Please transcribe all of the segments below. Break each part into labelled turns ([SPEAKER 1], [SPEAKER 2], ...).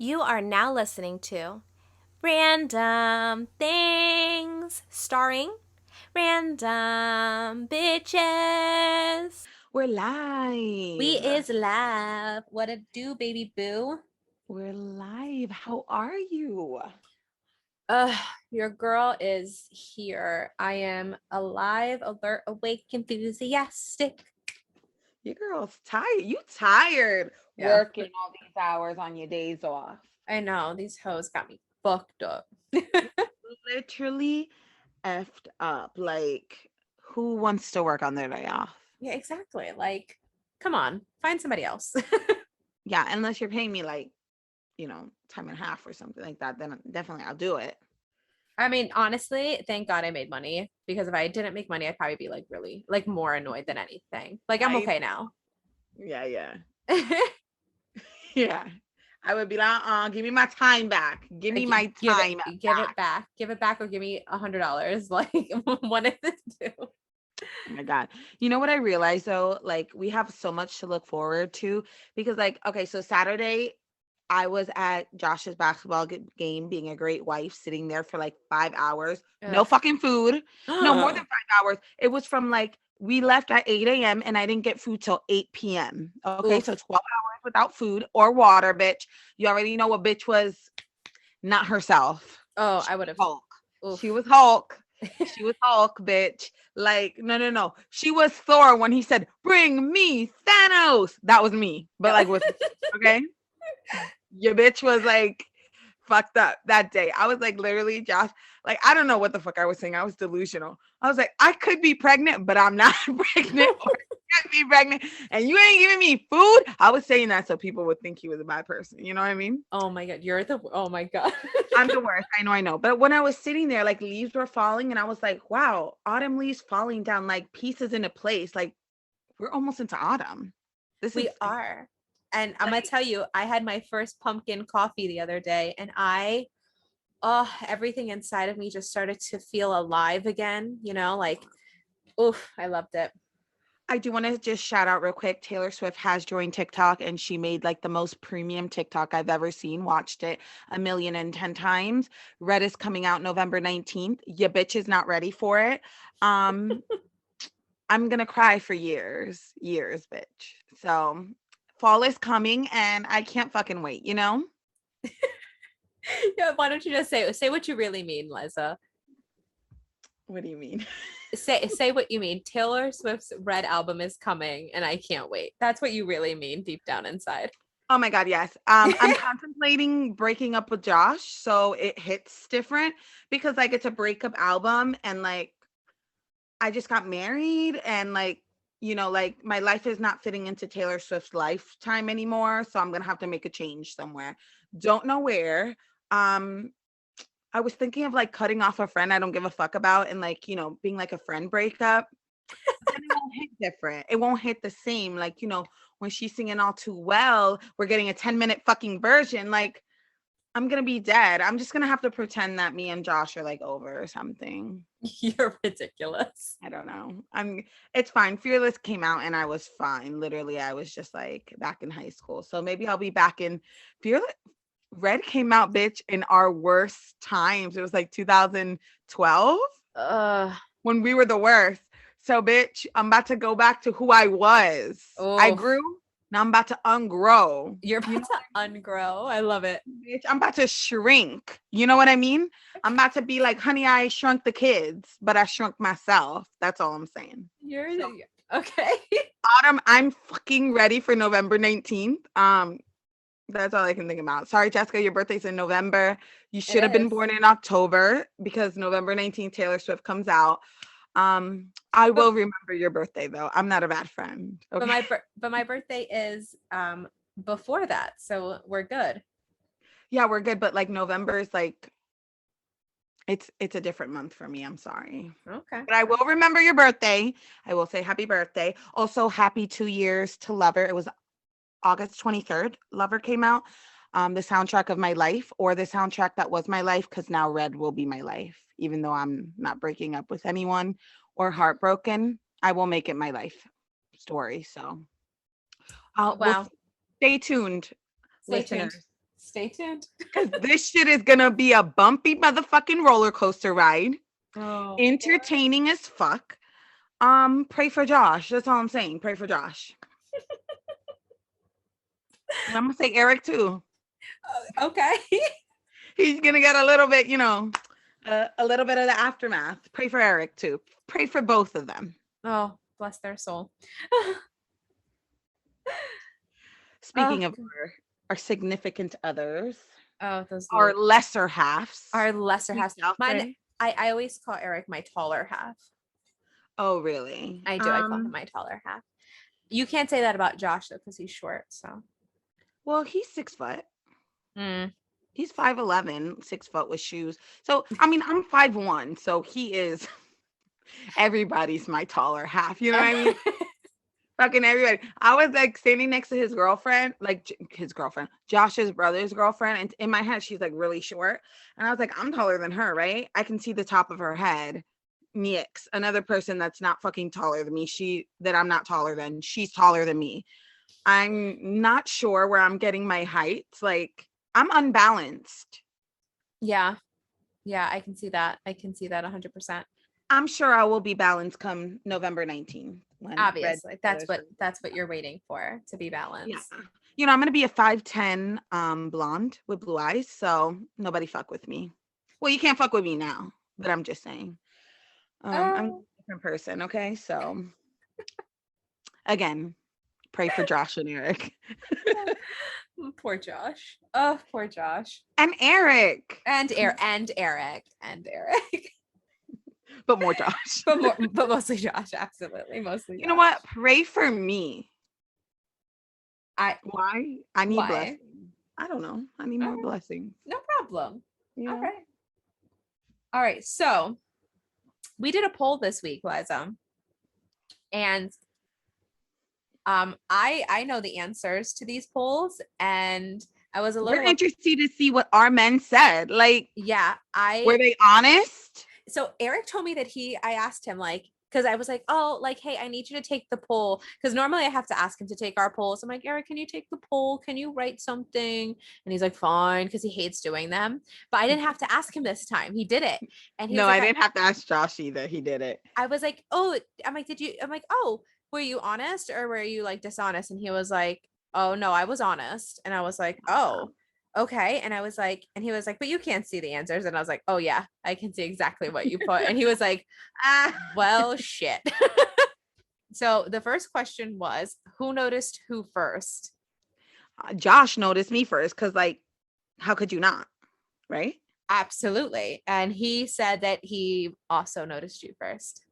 [SPEAKER 1] You are now listening to Random Things starring Random Bitches.
[SPEAKER 2] We're
[SPEAKER 1] We
[SPEAKER 2] live.
[SPEAKER 1] is live. What it do, baby boo?
[SPEAKER 2] We're live. How are you?
[SPEAKER 1] Your girl is here. I am alive, alert, awake, enthusiastic.
[SPEAKER 2] Your girl's tired. You tired
[SPEAKER 1] Yeah,
[SPEAKER 2] working all these hours on your days off.
[SPEAKER 1] I know. These hoes got me fucked up.
[SPEAKER 2] You literally effed up. Like, who wants to work on their day off?
[SPEAKER 1] Yeah, exactly. Like, come on, find somebody else.
[SPEAKER 2] Yeah, unless you're paying me like, time and a half or something like that, then definitely I'll do it.
[SPEAKER 1] I mean, honestly, thank God I made money because if I didn't make money, I'd probably be like really like more annoyed than anything. Like I'm
[SPEAKER 2] I
[SPEAKER 1] okay now.
[SPEAKER 2] yeah, yeah. Yeah. I would be like, give me my time back. Give me my
[SPEAKER 1] Give it,
[SPEAKER 2] time
[SPEAKER 1] give
[SPEAKER 2] back.
[SPEAKER 1] it back, give it back, or give me $100. Like one of the two.
[SPEAKER 2] Oh my God. You know what I realized though? Like we have so much to look forward to because like, okay, so Saturday I was at Josh's basketball game being a great wife, sitting there for like 5 hours. No fucking food. No, more than
[SPEAKER 1] Ugh.
[SPEAKER 2] 5 hours. It was from like we left at 8 a.m. and I didn't get food till 8 p.m. Okay, so
[SPEAKER 1] Oof.
[SPEAKER 2] 12 hours without food or water, bitch. You already know what bitch was not herself.
[SPEAKER 1] Oh,
[SPEAKER 2] She
[SPEAKER 1] I
[SPEAKER 2] was
[SPEAKER 1] would have.
[SPEAKER 2] Hulk. She
[SPEAKER 1] Oof.
[SPEAKER 2] was Hulk. She was Hulk, bitch. Like, no, no, no. She was Thor when he said, "Bring me Thanos." That was me, but
[SPEAKER 1] Yeah.
[SPEAKER 2] like with okay. Your bitch was like fucked up that day. I was like literally Josh, like I don't know what the fuck I was saying. I was delusional. I was like, I could be pregnant, but I'm not pregnant, or I could be pregnant, and you ain't giving me food. I was saying that so people would think he was a bad person. You know what I mean?
[SPEAKER 1] Oh my God, you're the. Oh my God.
[SPEAKER 2] I'm the worst. I know. But when I was sitting there, like leaves were falling, and I was like, wow, autumn leaves falling down like pieces into place. Like we're almost into autumn. This is
[SPEAKER 1] We are. And I'm gonna
[SPEAKER 2] like,
[SPEAKER 1] tell you, I had my first pumpkin coffee the other day, and everything inside of me just started to feel alive again, like, oof, I loved it.
[SPEAKER 2] I do want to just shout out real quick. Taylor Swift has joined TikTok and she made like the most premium TikTok I've ever seen. Watched it 1,010,000 times. Red is coming out November 19th. Your bitch is not ready for it. Um, I'm gonna cry for years, bitch. So fall is coming and I can't fucking wait, you know?
[SPEAKER 1] Yeah, why don't you just say what you really mean, Liza?
[SPEAKER 2] What do you mean?
[SPEAKER 1] Say what you mean. Taylor Swift's Red album is coming, and I can't wait. That's what you really mean deep down inside.
[SPEAKER 2] Oh my God, yes. I'm contemplating breaking up with Josh, so it hits different because like it's a breakup album and like I just got married and like like my life is not fitting into Taylor Swift's lifetime anymore, so I'm gonna have to make a change somewhere. Don't know where. Um, I was thinking of like cutting off a friend I don't give a fuck about and like being like a friend breakup. But then it won't hit different. It won't hit the same. Like when she's singing all too well, we're getting a 10-minute fucking version. Like I'm gonna be dead. I'm just gonna have to pretend that me and Josh are like over or something.
[SPEAKER 1] You're ridiculous.
[SPEAKER 2] I don't know. It's fine. Fearless came out and I was fine. Literally, I was just like back in high school. So maybe I'll be back in Fearless. Red came out, bitch, in our worst times. It was like 2012
[SPEAKER 1] Uh
[SPEAKER 2] when we were the worst. So, bitch, I'm about to go back to who I was. I
[SPEAKER 1] oh,
[SPEAKER 2] grew. Now I'm about to ungrow.
[SPEAKER 1] you're
[SPEAKER 2] You
[SPEAKER 1] about
[SPEAKER 2] know,
[SPEAKER 1] to ungrow. I love it.
[SPEAKER 2] bitch, I'm about to shrink. You know what I mean? I'm about to be like, honey, I shrunk the kids, but I shrunk myself. That's all I'm saying.
[SPEAKER 1] You're
[SPEAKER 2] So,
[SPEAKER 1] okay.
[SPEAKER 2] autumn, I'm fucking ready for November 19th. That's all I can think about. Sorry, Jessica, your birthday's in November. You
[SPEAKER 1] It
[SPEAKER 2] should have been
[SPEAKER 1] is.
[SPEAKER 2] born in October because November 19th, Taylor Swift comes out. I
[SPEAKER 1] But
[SPEAKER 2] will remember your birthday though. I'm not a bad friend.
[SPEAKER 1] but
[SPEAKER 2] Okay.
[SPEAKER 1] my birthday is before that, so we're good.
[SPEAKER 2] Yeah, we're good, but like November is like it's a different month for me. I'm sorry.
[SPEAKER 1] Okay.
[SPEAKER 2] But I will remember your birthday. I will say happy birthday. Also, happy 2 years to Lover. It was August 23rd. Lover came out. The soundtrack of my life, or the soundtrack that was my life, because now Red will be my life. Even though I'm not breaking up with anyone or heartbroken, I will make it my life story. So we'll
[SPEAKER 1] Wow.
[SPEAKER 2] stay tuned,
[SPEAKER 1] Stay tuned.
[SPEAKER 2] listeners.
[SPEAKER 1] Stay tuned.
[SPEAKER 2] Because this shit is gonna be a bumpy motherfucking roller coaster ride.
[SPEAKER 1] Oh,
[SPEAKER 2] Entertaining as fuck. Pray for Josh. That's all I'm saying. Pray for Josh. And I'm gonna say Eric too.
[SPEAKER 1] okay.
[SPEAKER 2] He's gonna get a little bit, a little bit of the aftermath. Pray for Eric too. Pray for both of them.
[SPEAKER 1] Oh, bless their soul.
[SPEAKER 2] Speaking
[SPEAKER 1] Oh,
[SPEAKER 2] of our significant others,
[SPEAKER 1] those
[SPEAKER 2] our lesser halves.
[SPEAKER 1] our lesser halves.
[SPEAKER 2] Shall
[SPEAKER 1] Mine,
[SPEAKER 2] say.
[SPEAKER 1] I always call Eric my taller half.
[SPEAKER 2] Oh, really?
[SPEAKER 1] I do. I call him my taller half. You can't say that about Josh though, because he's short. So,
[SPEAKER 2] well, he's 6 foot.
[SPEAKER 1] mm.
[SPEAKER 2] He's 5'11", 6 foot with shoes. So, I mean, I'm 5'1", so he is everybody's my taller half. You know what I mean? Fucking everybody. I was like standing next to his girlfriend, like his girlfriend, Josh's brother's girlfriend. And in my head, she's like really short. And I was like, I'm taller than her, right? I can see the top of her head. Nix, another person that's not fucking taller than me. That I'm not taller than. She's taller than me. I'm not sure where I'm getting my height. Like, I'm unbalanced.
[SPEAKER 1] Yeah. Yeah, I can see that. I can see that 100%.
[SPEAKER 2] I'm sure I will be balanced come November 19th.
[SPEAKER 1] Obviously, that's what you're waiting for, to be balanced.
[SPEAKER 2] Yeah. I'm gonna be a 5'10" blonde with blue eyes, so nobody fuck with me. Well, you can't fuck with me now, but I'm just saying. I'm a different person, okay? So again, pray for Josh and Eric.
[SPEAKER 1] Poor Josh. Oh, poor Josh.
[SPEAKER 2] And Eric.
[SPEAKER 1] And Eric.
[SPEAKER 2] But more Josh.
[SPEAKER 1] but mostly Josh, absolutely. Mostly Josh.
[SPEAKER 2] You know what? Pray for me. Why? I need blessings. I don't know. I need more blessings.
[SPEAKER 1] No problem.
[SPEAKER 2] Yeah.
[SPEAKER 1] All right. So we did a poll this week, Liza. And I know the answers to these polls, and I was a little
[SPEAKER 2] interested to see what our men said. Like,
[SPEAKER 1] yeah,
[SPEAKER 2] were they honest?
[SPEAKER 1] So Eric told me that I asked him, like, because I was like, oh, like, hey, I need you to take the poll, because normally I have to ask him to take our polls. I'm like, Eric, can you take the poll? Can you write something? And he's like, fine, because he hates doing them. But I didn't have to ask him this time. He did it. And he
[SPEAKER 2] I didn't have to ask Josh either. He did it.
[SPEAKER 1] I was like, oh, I'm like, oh, were you honest or were you like dishonest? And he was like, oh no, I was honest. And I was like, oh, okay. And I was like, and he was like, but you can't see the answers. And I was like, oh yeah, I can see exactly what you put. And he was like, well, shit. So the first question was, who noticed who first?
[SPEAKER 2] Josh noticed me first, because like, how could you not? Right?
[SPEAKER 1] Absolutely. And he said that he also noticed you first.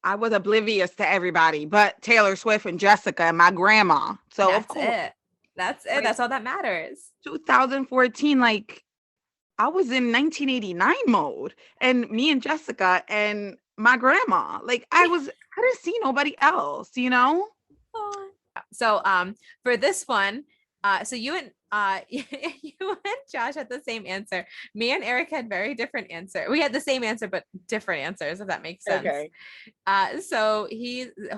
[SPEAKER 2] I was oblivious to everybody but Taylor Swift and Jessica and my grandma. So
[SPEAKER 1] that's
[SPEAKER 2] of course,
[SPEAKER 1] that's it. That's all that matters.
[SPEAKER 2] 2014, like I was in 1989 mode, and me and Jessica and my grandma, like I didn't see nobody else,
[SPEAKER 1] So for this one, so you and you and Josh had the same answer. Me and Eric had very different answer. We had the same answer but different answers, if that makes sense.
[SPEAKER 2] Okay.
[SPEAKER 1] So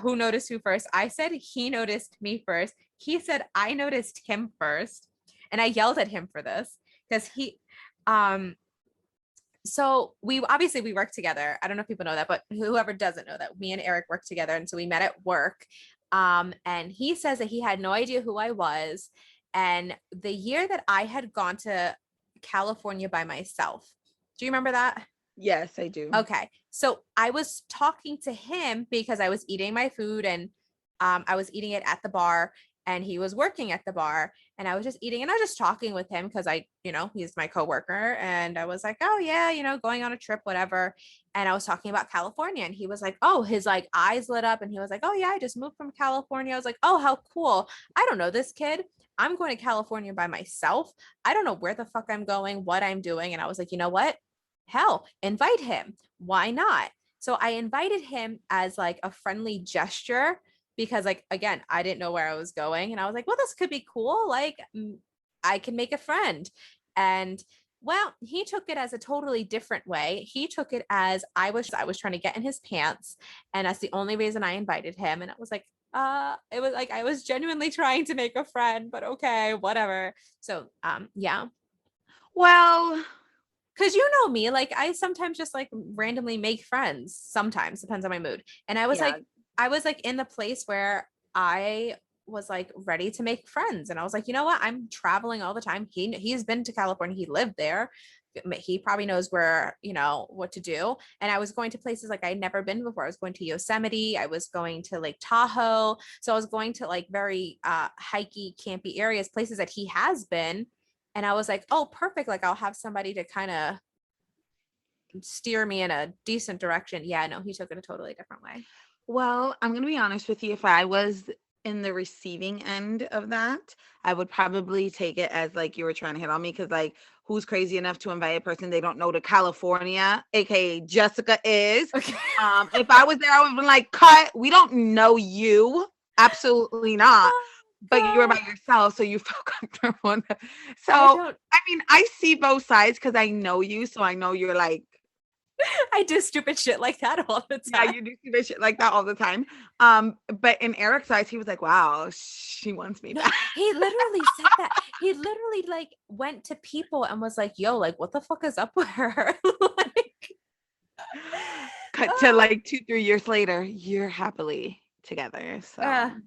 [SPEAKER 1] who noticed who first? I said he noticed me first. He said I noticed him first, and I yelled at him for this because so we work together. I don't know if people know that, but whoever doesn't know that, me and Eric work together, and so we met at work. And he says that he had no idea who I was. And the year that I had gone to California by myself, do you remember that?
[SPEAKER 2] Yes, I do.
[SPEAKER 1] Okay. So I was talking to him because I was eating my food, and I was eating it at the bar, and he was working at the bar, and I was just eating, and I was just talking with him because he's my coworker, and I was like, oh yeah, going on a trip, whatever. And I was talking about California, and he was like, oh, his like eyes lit up, and he was like, oh yeah, I just moved from California. I was like, oh, how cool. I don't know this kid. I'm going to California by myself. I don't know where the fuck I'm going, what I'm doing. And I was like, you know what? Hell, invite him. Why not? So I invited him as like a friendly gesture because, like, again, I didn't know where I was going. And I was like, well, this could be cool. Like, I can make a friend. And well, he took it as a totally different way. He took it as I was trying to get in his pants. And that's the only reason I invited him. And I was like, it was like I was genuinely trying to make a friend, but okay, whatever. So yeah.
[SPEAKER 2] Well,
[SPEAKER 1] Cause you know me, like I sometimes just like randomly make friends. Sometimes depends on my mood. And
[SPEAKER 2] yeah.
[SPEAKER 1] I was like in the place where I was like ready to make friends. And I was like, you know what? I'm traveling all the time. He's been to California. He lived there. He probably knows where, you know, what to do. And I was going to places like I'd never been before. I was going to Yosemite. I was going to Lake Tahoe. So I was going to like very hikey, campy areas, places that he has been. And I was like, oh, perfect. Like I'll have somebody to kind of steer me in a decent direction. Yeah, no, he took it a totally different way.
[SPEAKER 2] Well, I'm gonna be honest with you. If I was in the receiving end of that, I would probably take it as like you were trying to hit on me because like who's crazy enough to invite a person they don't know to California, aka Jessica is.
[SPEAKER 1] Okay.
[SPEAKER 2] If I was there, I would have been like, cut, we don't know you. Absolutely not.
[SPEAKER 1] Oh,
[SPEAKER 2] But you were by
[SPEAKER 1] God.
[SPEAKER 2] yourself, so you felt comfortable.
[SPEAKER 1] I
[SPEAKER 2] So
[SPEAKER 1] don't,
[SPEAKER 2] I mean, I see both sides because I know you, so I know you're like
[SPEAKER 1] I do stupid shit like that all the
[SPEAKER 2] yeah,
[SPEAKER 1] time.
[SPEAKER 2] you do see this shit like that all the time. But in Eric's eyes, he was like, "Wow, she wants me
[SPEAKER 1] No,
[SPEAKER 2] back."
[SPEAKER 1] he literally said that. He literally like went to people and was like, yo, like, what the fuck is up with her? Like,
[SPEAKER 2] Cut to
[SPEAKER 1] oh,
[SPEAKER 2] like 2, 3 years later, you're happily together.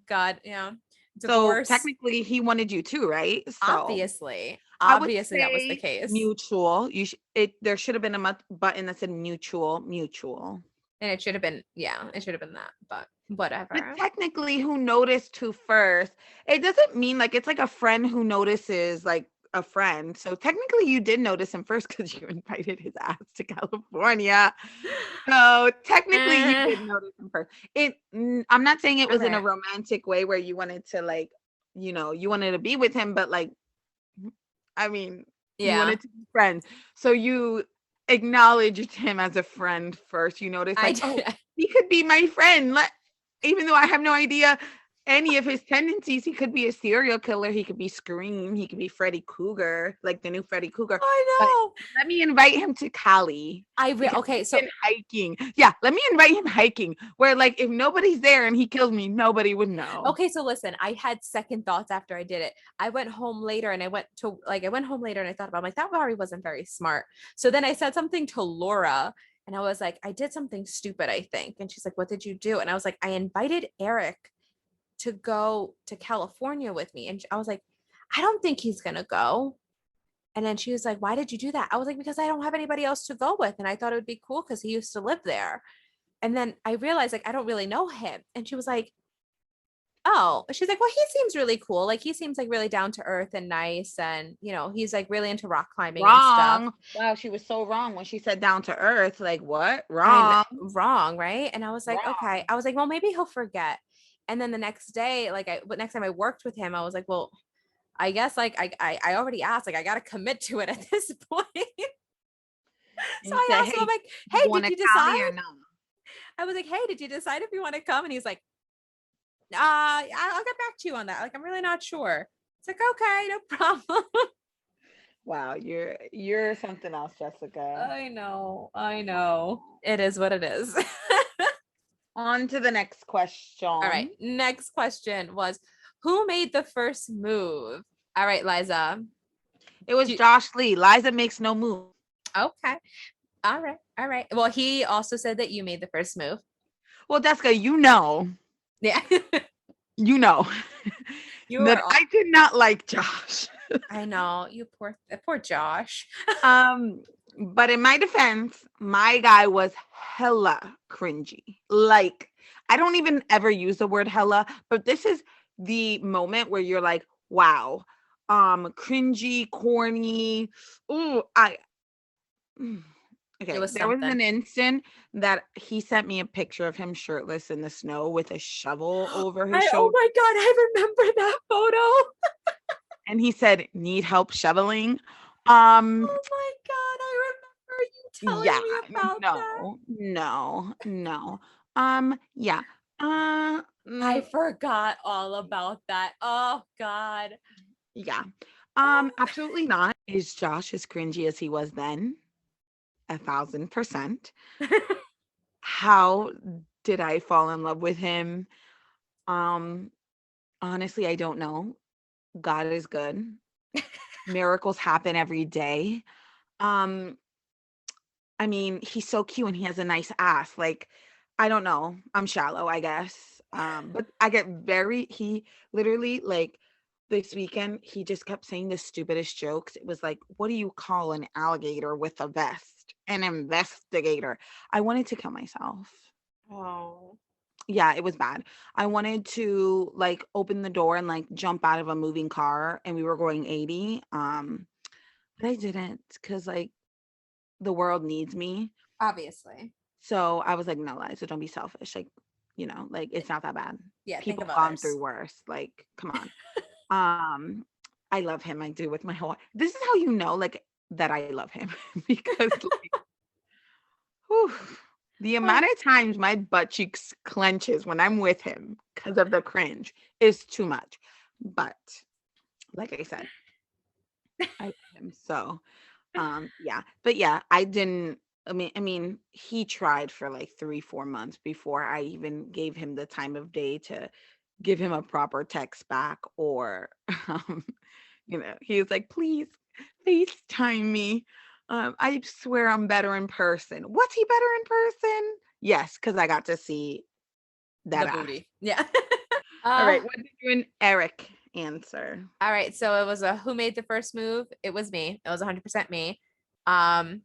[SPEAKER 1] God, yeah.
[SPEAKER 2] So
[SPEAKER 1] Divorce,
[SPEAKER 2] technically, he wanted you too, right? So
[SPEAKER 1] obviously.
[SPEAKER 2] I would
[SPEAKER 1] Obviously, that was the
[SPEAKER 2] say
[SPEAKER 1] case.
[SPEAKER 2] mutual. There should have been a button that said mutual, mutual.
[SPEAKER 1] And it should have been, yeah, it should have been that, but
[SPEAKER 2] But
[SPEAKER 1] whatever.
[SPEAKER 2] technically, who noticed who first? It doesn't mean like it's like a friend who notices like a friend. So technically, you did notice him first because you invited his ass to California. So technically, you
[SPEAKER 1] Eh,
[SPEAKER 2] did notice him first. I'm not saying it was in a
[SPEAKER 1] okay.
[SPEAKER 2] romantic way where you wanted to like, you wanted to be with him, but like, I mean, you
[SPEAKER 1] Yeah.
[SPEAKER 2] wanted to be friends. So you acknowledged him as a friend first. You noticed
[SPEAKER 1] I
[SPEAKER 2] like, oh,
[SPEAKER 1] did.
[SPEAKER 2] he could be my friend. Even though I have no idea any of his tendencies, he could be a serial killer. He could be Scream. He could be Freddy Krueger, like the new Freddy Krueger.
[SPEAKER 1] I
[SPEAKER 2] But
[SPEAKER 1] know.
[SPEAKER 2] let me invite him to Cali because
[SPEAKER 1] Okay,
[SPEAKER 2] he's
[SPEAKER 1] so
[SPEAKER 2] been hiking. Yeah, let me invite him hiking. Where like if nobody's there and he kills me, nobody would know.
[SPEAKER 1] okay, so listen, I had second thoughts after I did it. I went home later and I went home later and I thought about, I'm like, that Larry wasn't very smart. So then I said something to Laura and I was like, I did something stupid, I think. And she's like, what did you do? And I was like, I invited Eric to go to California with me. And I was like, I don't think he's gonna go. And then she was like, why did you do that? I was like, because I don't have anybody else to go with. And I thought it would be cool because he used to live there. And then I realized like I don't really know him. And she was like, oh, she's like, well, he seems really cool. Like he seems like really down to earth and nice. And you know, he's like really into rock climbing and stuff.
[SPEAKER 2] Wrong. Wow, she was so wrong when she said down to earth. Like what?
[SPEAKER 1] I
[SPEAKER 2] Wrong.
[SPEAKER 1] wrong, right? And I was like, okay.
[SPEAKER 2] Wrong.
[SPEAKER 1] I was like, well, maybe he'll forget. And then the next day, but next time I worked with him, I was like, well, I guess like I already asked, like I gotta commit to it at this point. So
[SPEAKER 2] And you
[SPEAKER 1] I
[SPEAKER 2] said,
[SPEAKER 1] asked him, I'm
[SPEAKER 2] hey,
[SPEAKER 1] like,
[SPEAKER 2] you
[SPEAKER 1] hey,
[SPEAKER 2] going
[SPEAKER 1] did
[SPEAKER 2] to
[SPEAKER 1] you
[SPEAKER 2] Cali or
[SPEAKER 1] decide?
[SPEAKER 2] no?
[SPEAKER 1] I was like, hey, did you decide if you want to come? And he's like, I'll get back to you on that. Like, I'm really not sure. It's like, okay, no problem.
[SPEAKER 2] Wow, you're something else, Jessica.
[SPEAKER 1] I know. I know. It is what it is.
[SPEAKER 2] On to the next
[SPEAKER 1] All right.
[SPEAKER 2] question.
[SPEAKER 1] Next question was, who made the first move? All right, Liza.
[SPEAKER 2] It was
[SPEAKER 1] Do,
[SPEAKER 2] Josh Lee. Liza makes no move.
[SPEAKER 1] okay. All right. All right. Well, he also said that you made the first move.
[SPEAKER 2] Well, Jessica,
[SPEAKER 1] Yeah.
[SPEAKER 2] you know
[SPEAKER 1] You
[SPEAKER 2] that
[SPEAKER 1] are all,
[SPEAKER 2] I did not like Josh.
[SPEAKER 1] I know. You poor Josh.
[SPEAKER 2] Um, but in my defense, my guy was hella cringy. Like, I don't even ever use the word hella, but this is the moment where you're like, wow, cringy, corny. Ooh, mm.
[SPEAKER 1] It
[SPEAKER 2] Okay,
[SPEAKER 1] was
[SPEAKER 2] there was
[SPEAKER 1] something.
[SPEAKER 2] an instant that he sent me a picture of him shirtless in the snow with a shovel over his
[SPEAKER 1] Oh
[SPEAKER 2] shoulder,
[SPEAKER 1] my God, I remember that photo.
[SPEAKER 2] and he said, "Need help shoveling?" Um,
[SPEAKER 1] Oh my God, I remember you
[SPEAKER 2] yeah,
[SPEAKER 1] telling me about that.
[SPEAKER 2] no. Yeah.
[SPEAKER 1] I
[SPEAKER 2] Mm,
[SPEAKER 1] forgot all about that. Oh God.
[SPEAKER 2] yeah.
[SPEAKER 1] Oh.
[SPEAKER 2] Absolutely not. Is Josh as cringy as he was then? 1,000%. How did I fall in love with him? Um, Honestly, I don't know. God is good. Miracles happen every day. Um, I mean, he's so cute and he has a nice ass. Like, I don't know. I'm shallow, I guess. But I get very he literally like this weekend, he just kept saying the stupidest jokes. It was like, what do you call an alligator with a vest? An investigator. I wanted to kill myself.
[SPEAKER 1] Oh.
[SPEAKER 2] Yeah, it was bad. I wanted to like open the door and like jump out of a moving car and we were going 80. But I didn't because like the world needs me.
[SPEAKER 1] Obviously.
[SPEAKER 2] So I was like, no, Liza, don't be selfish. Like, like it's not that bad.
[SPEAKER 1] Yeah, think
[SPEAKER 2] People
[SPEAKER 1] of
[SPEAKER 2] gone
[SPEAKER 1] others.
[SPEAKER 2] through worse. Like, come on. Um, I love him. I do with my whole this is how you know like that I love him because like, whew, the amount of times my butt cheeks clenches when I'm with him because of the cringe is too much. But like I said, I love him. So yeah. But yeah, I mean, he tried for like 3, 4 months before I even gave him the time of day to give him a proper text back or um, he was like, please, FaceTime me. I swear I'm better in person. Was he better in person? Yes, because I got to see that
[SPEAKER 1] The
[SPEAKER 2] ass.
[SPEAKER 1] booty. Yeah.
[SPEAKER 2] All
[SPEAKER 1] uh
[SPEAKER 2] right, what did you and Eric answer?
[SPEAKER 1] all right. So it was a who made the first move? It was me. It was 100% me. Um,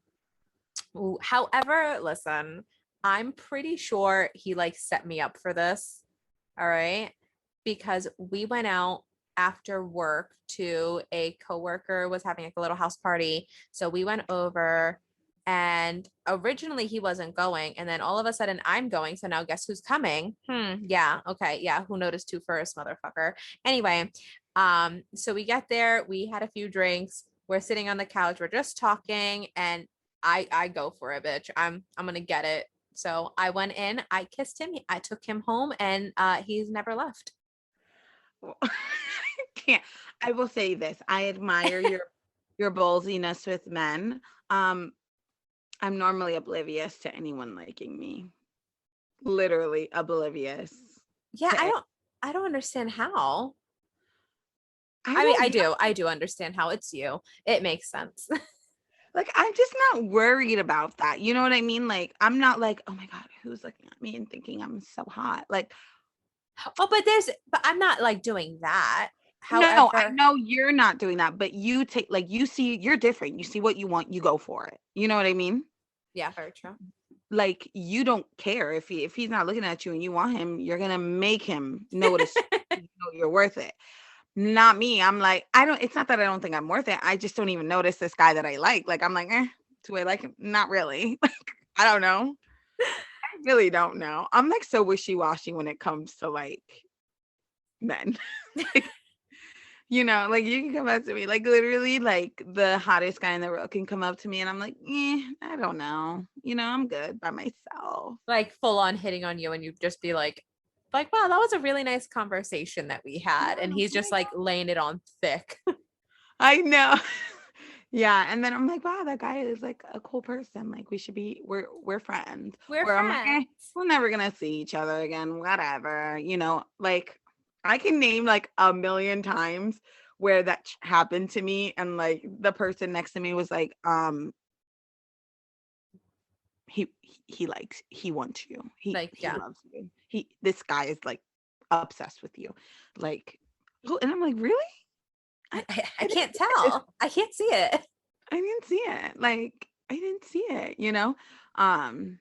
[SPEAKER 1] however, listen, I'm pretty sure he like set me up for this. All right. Because we went out after work to a coworker was having like a little house party. So we went over and originally he wasn't going. And then all of a sudden I'm going. So now guess who's coming? Yeah. Okay. Yeah. Who noticed two first, motherfucker? Anyway, so we get there, we had a few drinks, we're sitting on the couch, we're just talking, and I go for it, bitch. I'm gonna get it. So I went in, I kissed him, I took him home, and he's never left.
[SPEAKER 2] Well, I can't. I will say this. I admire your ballsiness with men. Um, I'm normally oblivious to anyone liking me. Literally oblivious
[SPEAKER 1] Yeah,
[SPEAKER 2] to
[SPEAKER 1] I don't understand how.
[SPEAKER 2] I
[SPEAKER 1] I mean,
[SPEAKER 2] don't know.
[SPEAKER 1] I do understand how it's you. It makes sense.
[SPEAKER 2] Like I'm just not worried about that. You know what I mean? Like I'm not like, oh my God, who's looking at me and thinking I'm so hot? Like,
[SPEAKER 1] Oh, but I'm not like doing that.
[SPEAKER 2] no, I
[SPEAKER 1] However,
[SPEAKER 2] know you're not doing that, but you take like you see you're different. You see what you want, you go for it. You know what I mean?
[SPEAKER 1] yeah, very true.
[SPEAKER 2] Like you don't care if he's not looking at you and you want him, you're gonna make him notice you know you're worth it. Not me. I'm like, I don't it's not that I don't think I'm worth it. I just don't even notice this guy that I like. Like I'm like, do I like him? Not really. Like, I don't know. I really don't know. I'm like so wishy-washy when it comes to like men. Like, like you can come up to me, like literally, like the hottest guy in the world can come up to me and I'm like, I don't know. I'm good by myself.
[SPEAKER 1] Like full on hitting on you, and you'd just be like, wow, that was a really nice conversation that we
[SPEAKER 2] Yeah,
[SPEAKER 1] had. And he's
[SPEAKER 2] oh
[SPEAKER 1] just
[SPEAKER 2] my
[SPEAKER 1] like laying it on thick.
[SPEAKER 2] I know. Yeah, and then I'm like, wow, that guy is like a cool person. Like we're friends.
[SPEAKER 1] We're
[SPEAKER 2] Or I'm like,
[SPEAKER 1] friends.
[SPEAKER 2] we're never gonna see each other again, whatever. Like I can name like a million times where that happened to me and like the person next to me was like, he wants you. He
[SPEAKER 1] Like,
[SPEAKER 2] he
[SPEAKER 1] yeah.
[SPEAKER 2] loves you. This guy is like obsessed with you. Like, oh, and I'm like, really?
[SPEAKER 1] I
[SPEAKER 2] I didn't
[SPEAKER 1] can't
[SPEAKER 2] see it.
[SPEAKER 1] tell. I can't see it.
[SPEAKER 2] I didn't see it. Like, I didn't see it. Um,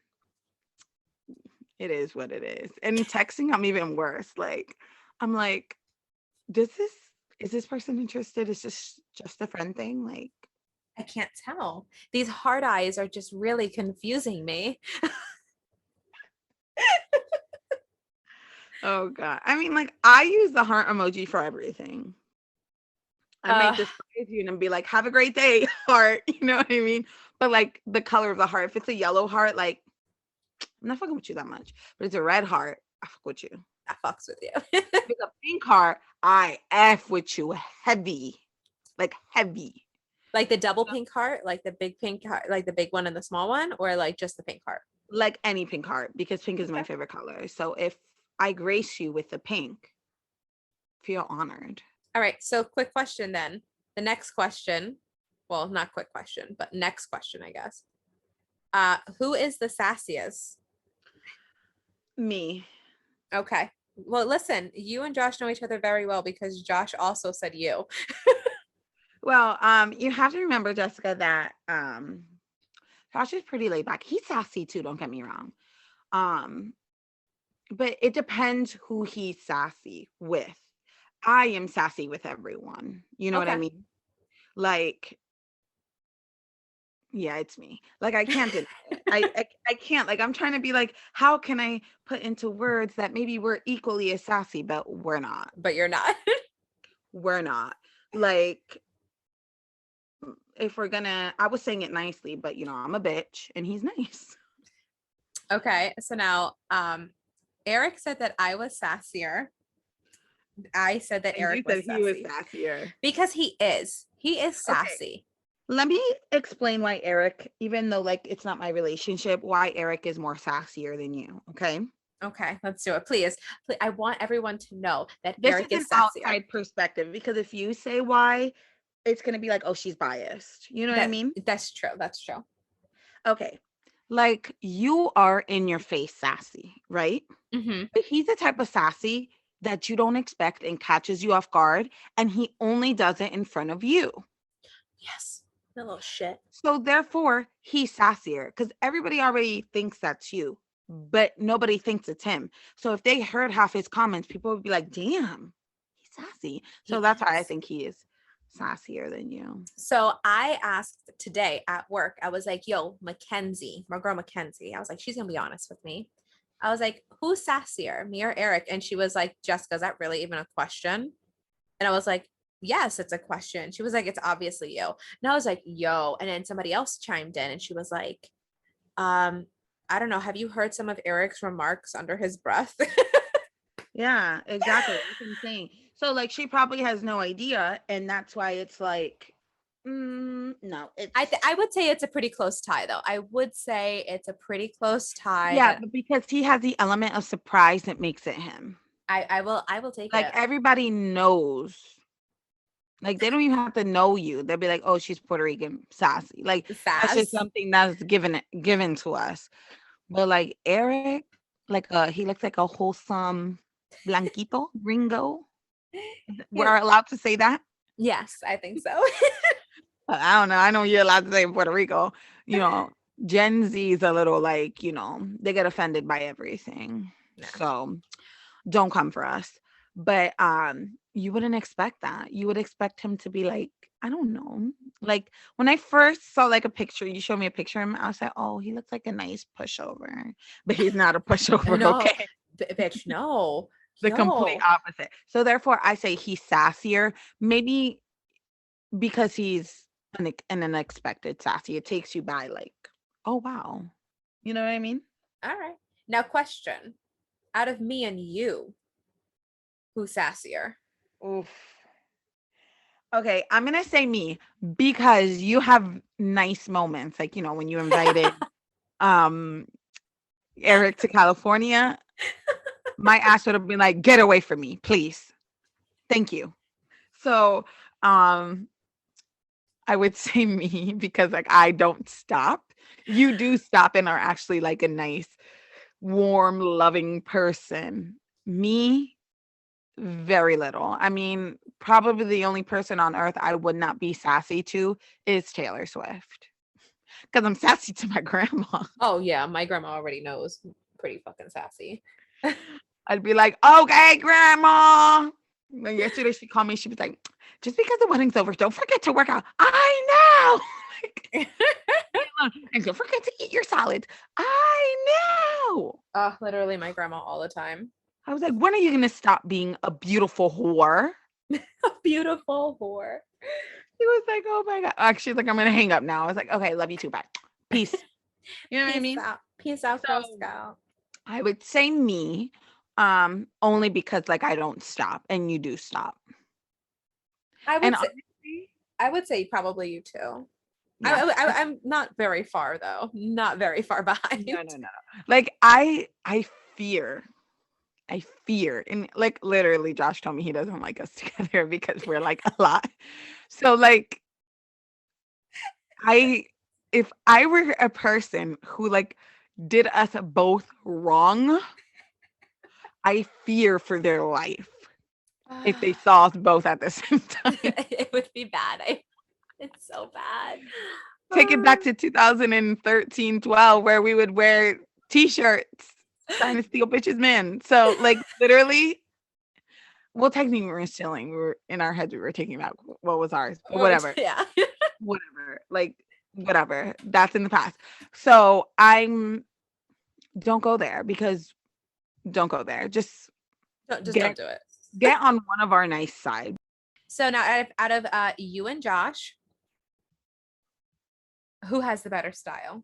[SPEAKER 2] it is what it is. And texting, I'm even worse. Like, I'm like, does this is this person interested? Is this just a friend thing? Like,
[SPEAKER 1] I can't tell. These hard eyes are just really confusing me.
[SPEAKER 2] oh God. I mean, like, I use the heart emoji for everything. I might
[SPEAKER 1] Uh,
[SPEAKER 2] despise you and be like, have a great day, heart. You know what I mean? But like the color of the heart, if it's a yellow heart, like I'm not fucking with you that much. But it's a red heart, I fuck with you.
[SPEAKER 1] I fucks with you.
[SPEAKER 2] If it's a pink heart, I F with you heavy. Like heavy.
[SPEAKER 1] Like the double pink heart, like the big pink heart, like the big one and the small one, or like just the pink heart.
[SPEAKER 2] Like any pink heart, because pink is my
[SPEAKER 1] Okay.
[SPEAKER 2] favorite color. So if I grace you with the pink. Feel honored.
[SPEAKER 1] All right. So quick question then. The next question. Well, not quick question, but next question, I guess. Who is the sassiest?
[SPEAKER 2] Me.
[SPEAKER 1] Okay. Well, listen, you and Josh know each other very well because Josh also said you.
[SPEAKER 2] Well, you have to remember, Jessica, that Josh is pretty laid back. He's sassy too, don't get me wrong. Um, but it depends who he's sassy with. I am sassy with everyone. You know what I
[SPEAKER 1] Okay.
[SPEAKER 2] mean? Like, yeah, it's me. Like, I can't deny it. I can't. Like, I'm trying to be like, how can I put into words that maybe we're equally as sassy, but we're not.
[SPEAKER 1] But you're not.
[SPEAKER 2] We're not. Like, if we're gonna, I was saying it nicely, but I'm a bitch and he's nice.
[SPEAKER 1] Okay. So now, Eric said that I was sassier. I said that
[SPEAKER 2] And you
[SPEAKER 1] Eric was
[SPEAKER 2] said he was
[SPEAKER 1] sassy
[SPEAKER 2] sassier.
[SPEAKER 1] because he is. He is
[SPEAKER 2] Okay.
[SPEAKER 1] sassy.
[SPEAKER 2] Let me explain why Eric, even though like it's not my relationship, why Eric is more sassier than you. Okay.
[SPEAKER 1] Okay, let's do it. Please. Please. I want everyone to know that
[SPEAKER 2] This
[SPEAKER 1] Eric
[SPEAKER 2] is an
[SPEAKER 1] is sassier.
[SPEAKER 2] outside perspective because if you say why, it's gonna be like, oh, she's biased. You know what I mean?
[SPEAKER 1] That's true. That's true.
[SPEAKER 2] Okay. Like you are in your face sassy, right?
[SPEAKER 1] Mm-hmm.
[SPEAKER 2] But he's the type of sassy that you don't expect and catches you off guard, and he only does it in front of you.
[SPEAKER 1] Yes. The little shit.
[SPEAKER 2] So therefore, he's sassier because everybody already thinks that's you, but nobody thinks it's him. So if they heard half his comments, people would be like, "Damn, he's sassy."
[SPEAKER 1] He
[SPEAKER 2] So that's why I
[SPEAKER 1] is.
[SPEAKER 2] think he is sassier than you.
[SPEAKER 1] So I asked today at work, I was like, yo, Mackenzie, my girl Mackenzie. I was like, she's gonna be honest with me. I was like, who's sassier, me or Eric? And she was like, Jessica, is that really even a question? And I was like, yes, it's a question. She was like, it's obviously you. And I was like, yo. And then somebody else chimed in and she was like, um, I don't know. Have you heard some of Eric's remarks under his breath?
[SPEAKER 2] Yeah, exactly. That's what I'm saying. So like, she probably has no idea, and that's why it's like, no, it's
[SPEAKER 1] I would say it's a pretty close tie, though. I would say it's a pretty close tie
[SPEAKER 2] yeah,
[SPEAKER 1] that
[SPEAKER 2] but because he has the element of surprise that makes it him.
[SPEAKER 1] I will take
[SPEAKER 2] Like
[SPEAKER 1] it.
[SPEAKER 2] everybody knows. Like they don't even have to know you. They'll be like, "Oh, she's Puerto Rican, sassy." Like that's just
[SPEAKER 1] Sass.
[SPEAKER 2] something that's given to us. But like Eric, like he looks like a wholesome blanquito gringo.
[SPEAKER 1] Yeah.
[SPEAKER 2] We're allowed to say that.
[SPEAKER 1] Yes, I think so.
[SPEAKER 2] I don't know. I know you're allowed to say in Puerto Rico. You know, Gen Z is a little like they get offended by everything.
[SPEAKER 1] Nah.
[SPEAKER 2] So don't come for us. But you wouldn't expect that. You would expect him to be like, I don't know. Like when I first saw like a picture, you showed me a picture of him, I was like, oh, he looks like a nice pushover. But he's not a pushover,
[SPEAKER 1] No,
[SPEAKER 2] okay?
[SPEAKER 1] bitch, no.
[SPEAKER 2] The complete
[SPEAKER 1] No.
[SPEAKER 2] opposite. So therefore I say he's sassier, maybe because he's an unexpected sassy. It takes you by like, oh wow. You know what I mean?
[SPEAKER 1] All right. Now, question. Out of me and you, who's sassier?
[SPEAKER 2] Oof. Okay, I'm gonna say me because you have nice moments, like when you invited um Eric to California, my ass would have been like, "Get away from me, please, thank you." So, I would say me because like I don't stop. You do stop and are actually like a nice, warm, loving person. Me, very little. I mean, probably the only person on earth I would not be sassy to is Taylor Swift. Because I'm sassy to my grandma.
[SPEAKER 1] Oh, yeah. My grandma already knows. Pretty fucking sassy.
[SPEAKER 2] I'd be like, okay, grandma. And yesterday she called me, she was like, just because the wedding's over, don't forget to work out. I know. And don't forget to eat your salads. I know.
[SPEAKER 1] Literally my grandma all the time.
[SPEAKER 2] I was like, when are you gonna stop being a beautiful whore?
[SPEAKER 1] A beautiful whore.
[SPEAKER 2] He was like, oh my God. Actually, like, I'm gonna hang up now. I was like, okay, love you too. Bye. Peace. You know what I mean?
[SPEAKER 1] Peace out,
[SPEAKER 2] So
[SPEAKER 1] Girl Scout.
[SPEAKER 2] I would say me, only because like I don't stop and you do stop.
[SPEAKER 1] I
[SPEAKER 2] And
[SPEAKER 1] would say
[SPEAKER 2] honestly,
[SPEAKER 1] I would say probably you too.
[SPEAKER 2] yeah.
[SPEAKER 1] I'm not very far though. Not very far behind.
[SPEAKER 2] No. Like I fear I fear, and like literally, Josh told me he doesn't like us together because we're like a lot. So like, I, if I were a person who like did us both wrong, I fear for their life if they saw us both at the same time.
[SPEAKER 1] It would be bad. It's so bad.
[SPEAKER 2] Take it back to 2013, 12, where we would wear t-shirts trying to steal bitches men. So like literally, well, technically we were stealing. We were in our heads, we were taking out what was ours, but whatever.
[SPEAKER 1] Yeah.
[SPEAKER 2] Whatever. Like whatever. That's in the past. So I'm don't go there because don't go there. Just
[SPEAKER 1] Just don't
[SPEAKER 2] get
[SPEAKER 1] do it.
[SPEAKER 2] get on one of our nice sides.
[SPEAKER 1] So now out of you and Josh, who has the better style?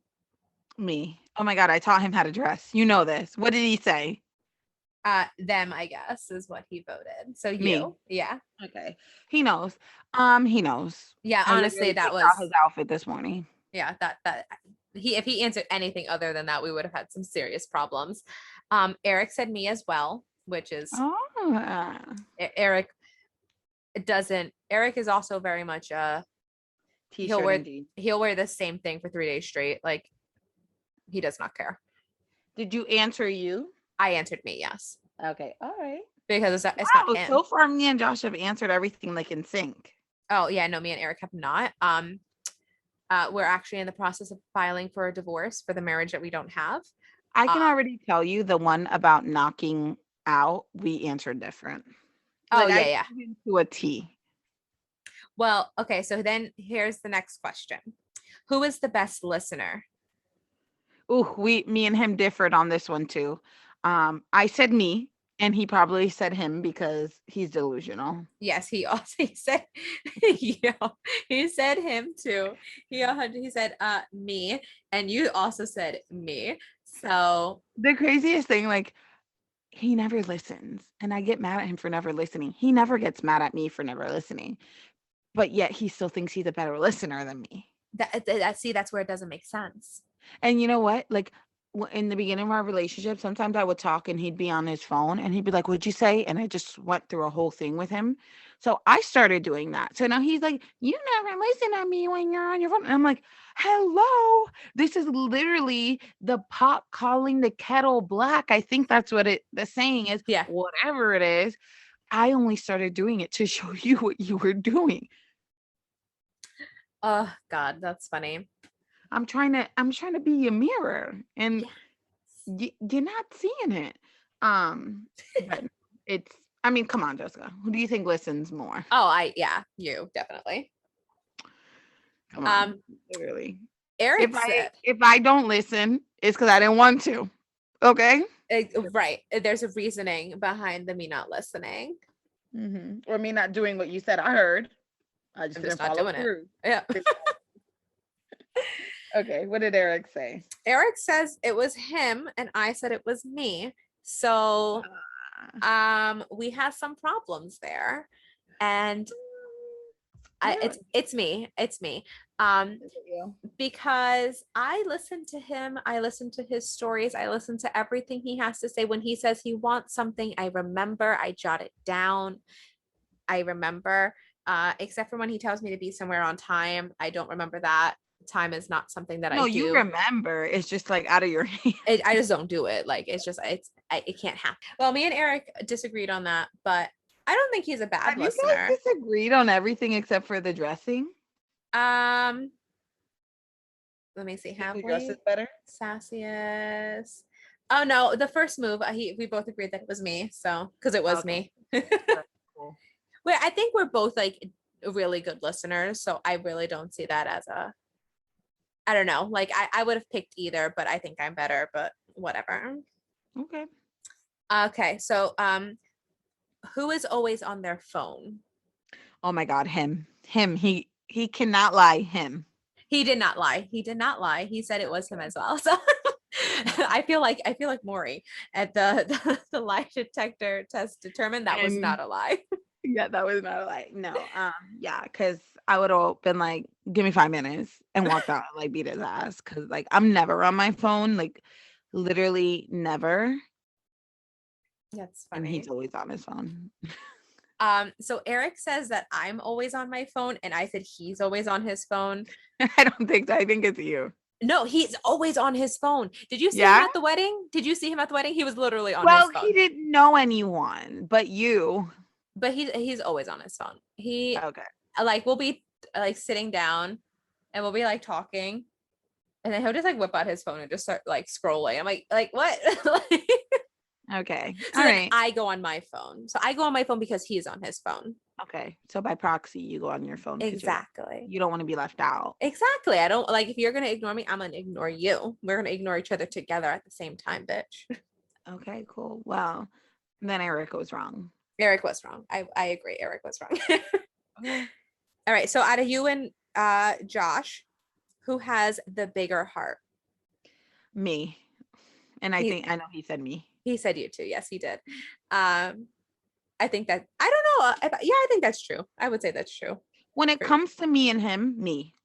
[SPEAKER 2] Me. Oh my god, I taught him how to dress. You know this. What did he say?
[SPEAKER 1] Them, I guess, is what he voted. So
[SPEAKER 2] Me.
[SPEAKER 1] you. Yeah.
[SPEAKER 2] Okay. He knows. He knows.
[SPEAKER 1] Yeah,
[SPEAKER 2] I
[SPEAKER 1] honestly,
[SPEAKER 2] literally
[SPEAKER 1] that
[SPEAKER 2] picked
[SPEAKER 1] was
[SPEAKER 2] out his outfit this morning.
[SPEAKER 1] yeah, that he if he answered anything other than that, we would have had some serious problems. Eric said me as well, which is
[SPEAKER 2] Oh.
[SPEAKER 1] Eric doesn't Eric is also very much he'll
[SPEAKER 2] T-shirt
[SPEAKER 1] wear
[SPEAKER 2] and jeans.
[SPEAKER 1] he'll wear the same thing for 3 days straight. Like he does not care.
[SPEAKER 2] Did you answer you?
[SPEAKER 1] I answered me, yes.
[SPEAKER 2] Okay. All right.
[SPEAKER 1] Because it's not
[SPEAKER 2] Wow.
[SPEAKER 1] him.
[SPEAKER 2] So far, me and Josh have answered everything like in sync.
[SPEAKER 1] Oh yeah, no, me and Eric have not. We're actually in the process of filing for a divorce for the marriage that we don't have.
[SPEAKER 2] I can
[SPEAKER 1] Uh,
[SPEAKER 2] already tell you the one about knocking out, we answered different.
[SPEAKER 1] oh
[SPEAKER 2] Like
[SPEAKER 1] yeah,
[SPEAKER 2] I
[SPEAKER 1] yeah.
[SPEAKER 2] to a T.
[SPEAKER 1] Well, okay, so then here's the next question. Who is the best listener?
[SPEAKER 2] Ooh, me and him differed on this one too. I said me, and he probably said him because he's delusional.
[SPEAKER 1] Yes, he also he said yeah, he said him too. He said me, and you also said me. So
[SPEAKER 2] The craziest thing, like, he never listens, and I get mad at him for never listening. He never gets mad at me for never listening, but yet he still thinks he's a better listener than me.
[SPEAKER 1] that see that's where it doesn't make sense.
[SPEAKER 2] And you know what? Like in the beginning of our relationship, sometimes I would talk and he'd be on his phone and he'd be like, "What'd you say?" And I just went through a whole thing with him. So I started doing that. So now he's like, "You never listen to me when you're on your phone." And I'm like, "Hello, this is literally the pot calling the kettle black." I think that's what the saying is.
[SPEAKER 1] Yeah.
[SPEAKER 2] Whatever it is, I only started doing it to show you what you were doing.
[SPEAKER 1] Oh God, that's funny.
[SPEAKER 2] I'm trying to be a mirror, and
[SPEAKER 1] Yes.
[SPEAKER 2] you're not seeing it. But it's. I mean, come on, Jessica. Who do you think listens more?
[SPEAKER 1] Oh, yeah, you definitely.
[SPEAKER 2] Come on, literally.
[SPEAKER 1] Eric said
[SPEAKER 2] If I don't listen, it's because I didn't want to. Okay.
[SPEAKER 1] right. There's a reasoning behind the me not listening.
[SPEAKER 2] Or me not doing what you said. I heard. I just
[SPEAKER 1] I'm
[SPEAKER 2] didn't
[SPEAKER 1] just not
[SPEAKER 2] follow
[SPEAKER 1] doing it.
[SPEAKER 2] through.
[SPEAKER 1] Yeah.
[SPEAKER 2] Okay. What did Eric say?
[SPEAKER 1] Eric says it was him and I said it was me. So we had some problems there. And it's me. It's me. Because I listen to him, I listen to his stories, I listen to everything he has to say. When he says he wants something, I remember, I jot it down. I remember, except for when he tells me to be somewhere on time. I don't remember that. Time is not something that
[SPEAKER 2] No,
[SPEAKER 1] I
[SPEAKER 2] you
[SPEAKER 1] do.
[SPEAKER 2] remember. It's just like out of your hand.
[SPEAKER 1] I just don't do it. Like it's just it can't happen. Well, me and Eric disagreed on that, but I don't think he's a bad
[SPEAKER 2] Have you
[SPEAKER 1] listener.
[SPEAKER 2] guys disagreed on everything except for the dressing?
[SPEAKER 1] Let me see. Have we?
[SPEAKER 2] Dresses better?
[SPEAKER 1] Sassier. Oh no, the first move, we both agreed that it was me. So because it was me.
[SPEAKER 2] Cool.
[SPEAKER 1] Wait, I think we're both like really good listeners, so I really don't see that as a. I don't know. Like I would have picked either, but I think I'm better. But whatever.
[SPEAKER 2] Okay.
[SPEAKER 1] Okay, so who is always on their phone?
[SPEAKER 2] Oh my God, him. He cannot lie. Him.
[SPEAKER 1] He did not lie. He did not lie. He said it was him as well. So I feel like Maury at the lie detector test determined that was not a lie.
[SPEAKER 2] Yeah, that was not a lie. No. Yeah, because I would have been like, give me 5 minutes and walked out and like beat his ass. Cause like I'm never on my phone. Like literally never.
[SPEAKER 1] That's
[SPEAKER 2] and he's
[SPEAKER 1] funny.
[SPEAKER 2] always on his phone.
[SPEAKER 1] So Eric says that I'm always on my phone, and I said he's always on his phone.
[SPEAKER 2] I don't think so. I think it's you.
[SPEAKER 1] No, he's always on his phone. Did you see him
[SPEAKER 2] Yeah.
[SPEAKER 1] at the wedding? Did you see him at the wedding? He was literally on his
[SPEAKER 2] Well, he
[SPEAKER 1] phone.
[SPEAKER 2] didn't know anyone but you.
[SPEAKER 1] But he's always on his phone. He
[SPEAKER 2] Okay.
[SPEAKER 1] like we'll be like sitting down and we'll be like talking, and then he'll just like whip out his phone and just start like scrolling. I'm like what? Like,
[SPEAKER 2] Okay.
[SPEAKER 1] so
[SPEAKER 2] All
[SPEAKER 1] then
[SPEAKER 2] right.
[SPEAKER 1] I go on my phone. So I go on my phone because he's on his phone.
[SPEAKER 2] Okay. So by proxy, you go on your phone because
[SPEAKER 1] Exactly.
[SPEAKER 2] you don't want to be left out.
[SPEAKER 1] Exactly. I don't like if you're gonna ignore me, I'm gonna ignore you. We're gonna ignore each other together at the same time, bitch.
[SPEAKER 2] Okay, cool. Well, then Eric was wrong.
[SPEAKER 1] Eric was wrong. I agree. Eric was wrong.
[SPEAKER 2] Okay.
[SPEAKER 1] All right. So out of you and Josh, who has the bigger heart?
[SPEAKER 2] Me. And I
[SPEAKER 1] He
[SPEAKER 2] think I know he said me.
[SPEAKER 1] he said you too. Yes, he did. I think that I don't know. Yeah, I think that's true. I would say that's true.
[SPEAKER 2] When it comes to me and him, me.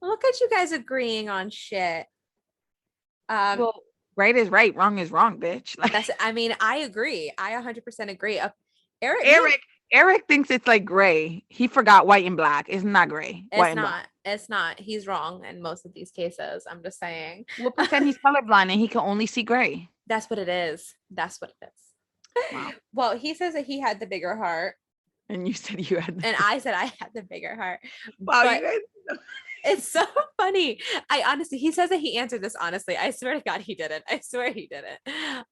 [SPEAKER 1] Look at you guys agreeing on shit.
[SPEAKER 2] Well, right is right, wrong is wrong, bitch. Like
[SPEAKER 1] That's. I mean, I agree. I 100% agree. Eric, me and
[SPEAKER 2] Eric thinks it's like gray. He forgot white and black. It's not gray, white
[SPEAKER 1] it's
[SPEAKER 2] and black.
[SPEAKER 1] not. It's not. He's wrong in most of these cases. I'm just saying.
[SPEAKER 2] We'll pretend he's colorblind and he can only see gray.
[SPEAKER 1] That's what it is. That's what it is.
[SPEAKER 2] Wow.
[SPEAKER 1] Well, he says that he had the bigger heart,
[SPEAKER 2] And you said you had
[SPEAKER 1] and I said I had the bigger heart.
[SPEAKER 2] wow,
[SPEAKER 1] But
[SPEAKER 2] you guys
[SPEAKER 1] it's so funny. I honestly, he says that he answered this honestly. I swear to God, he didn't. I swear he didn't.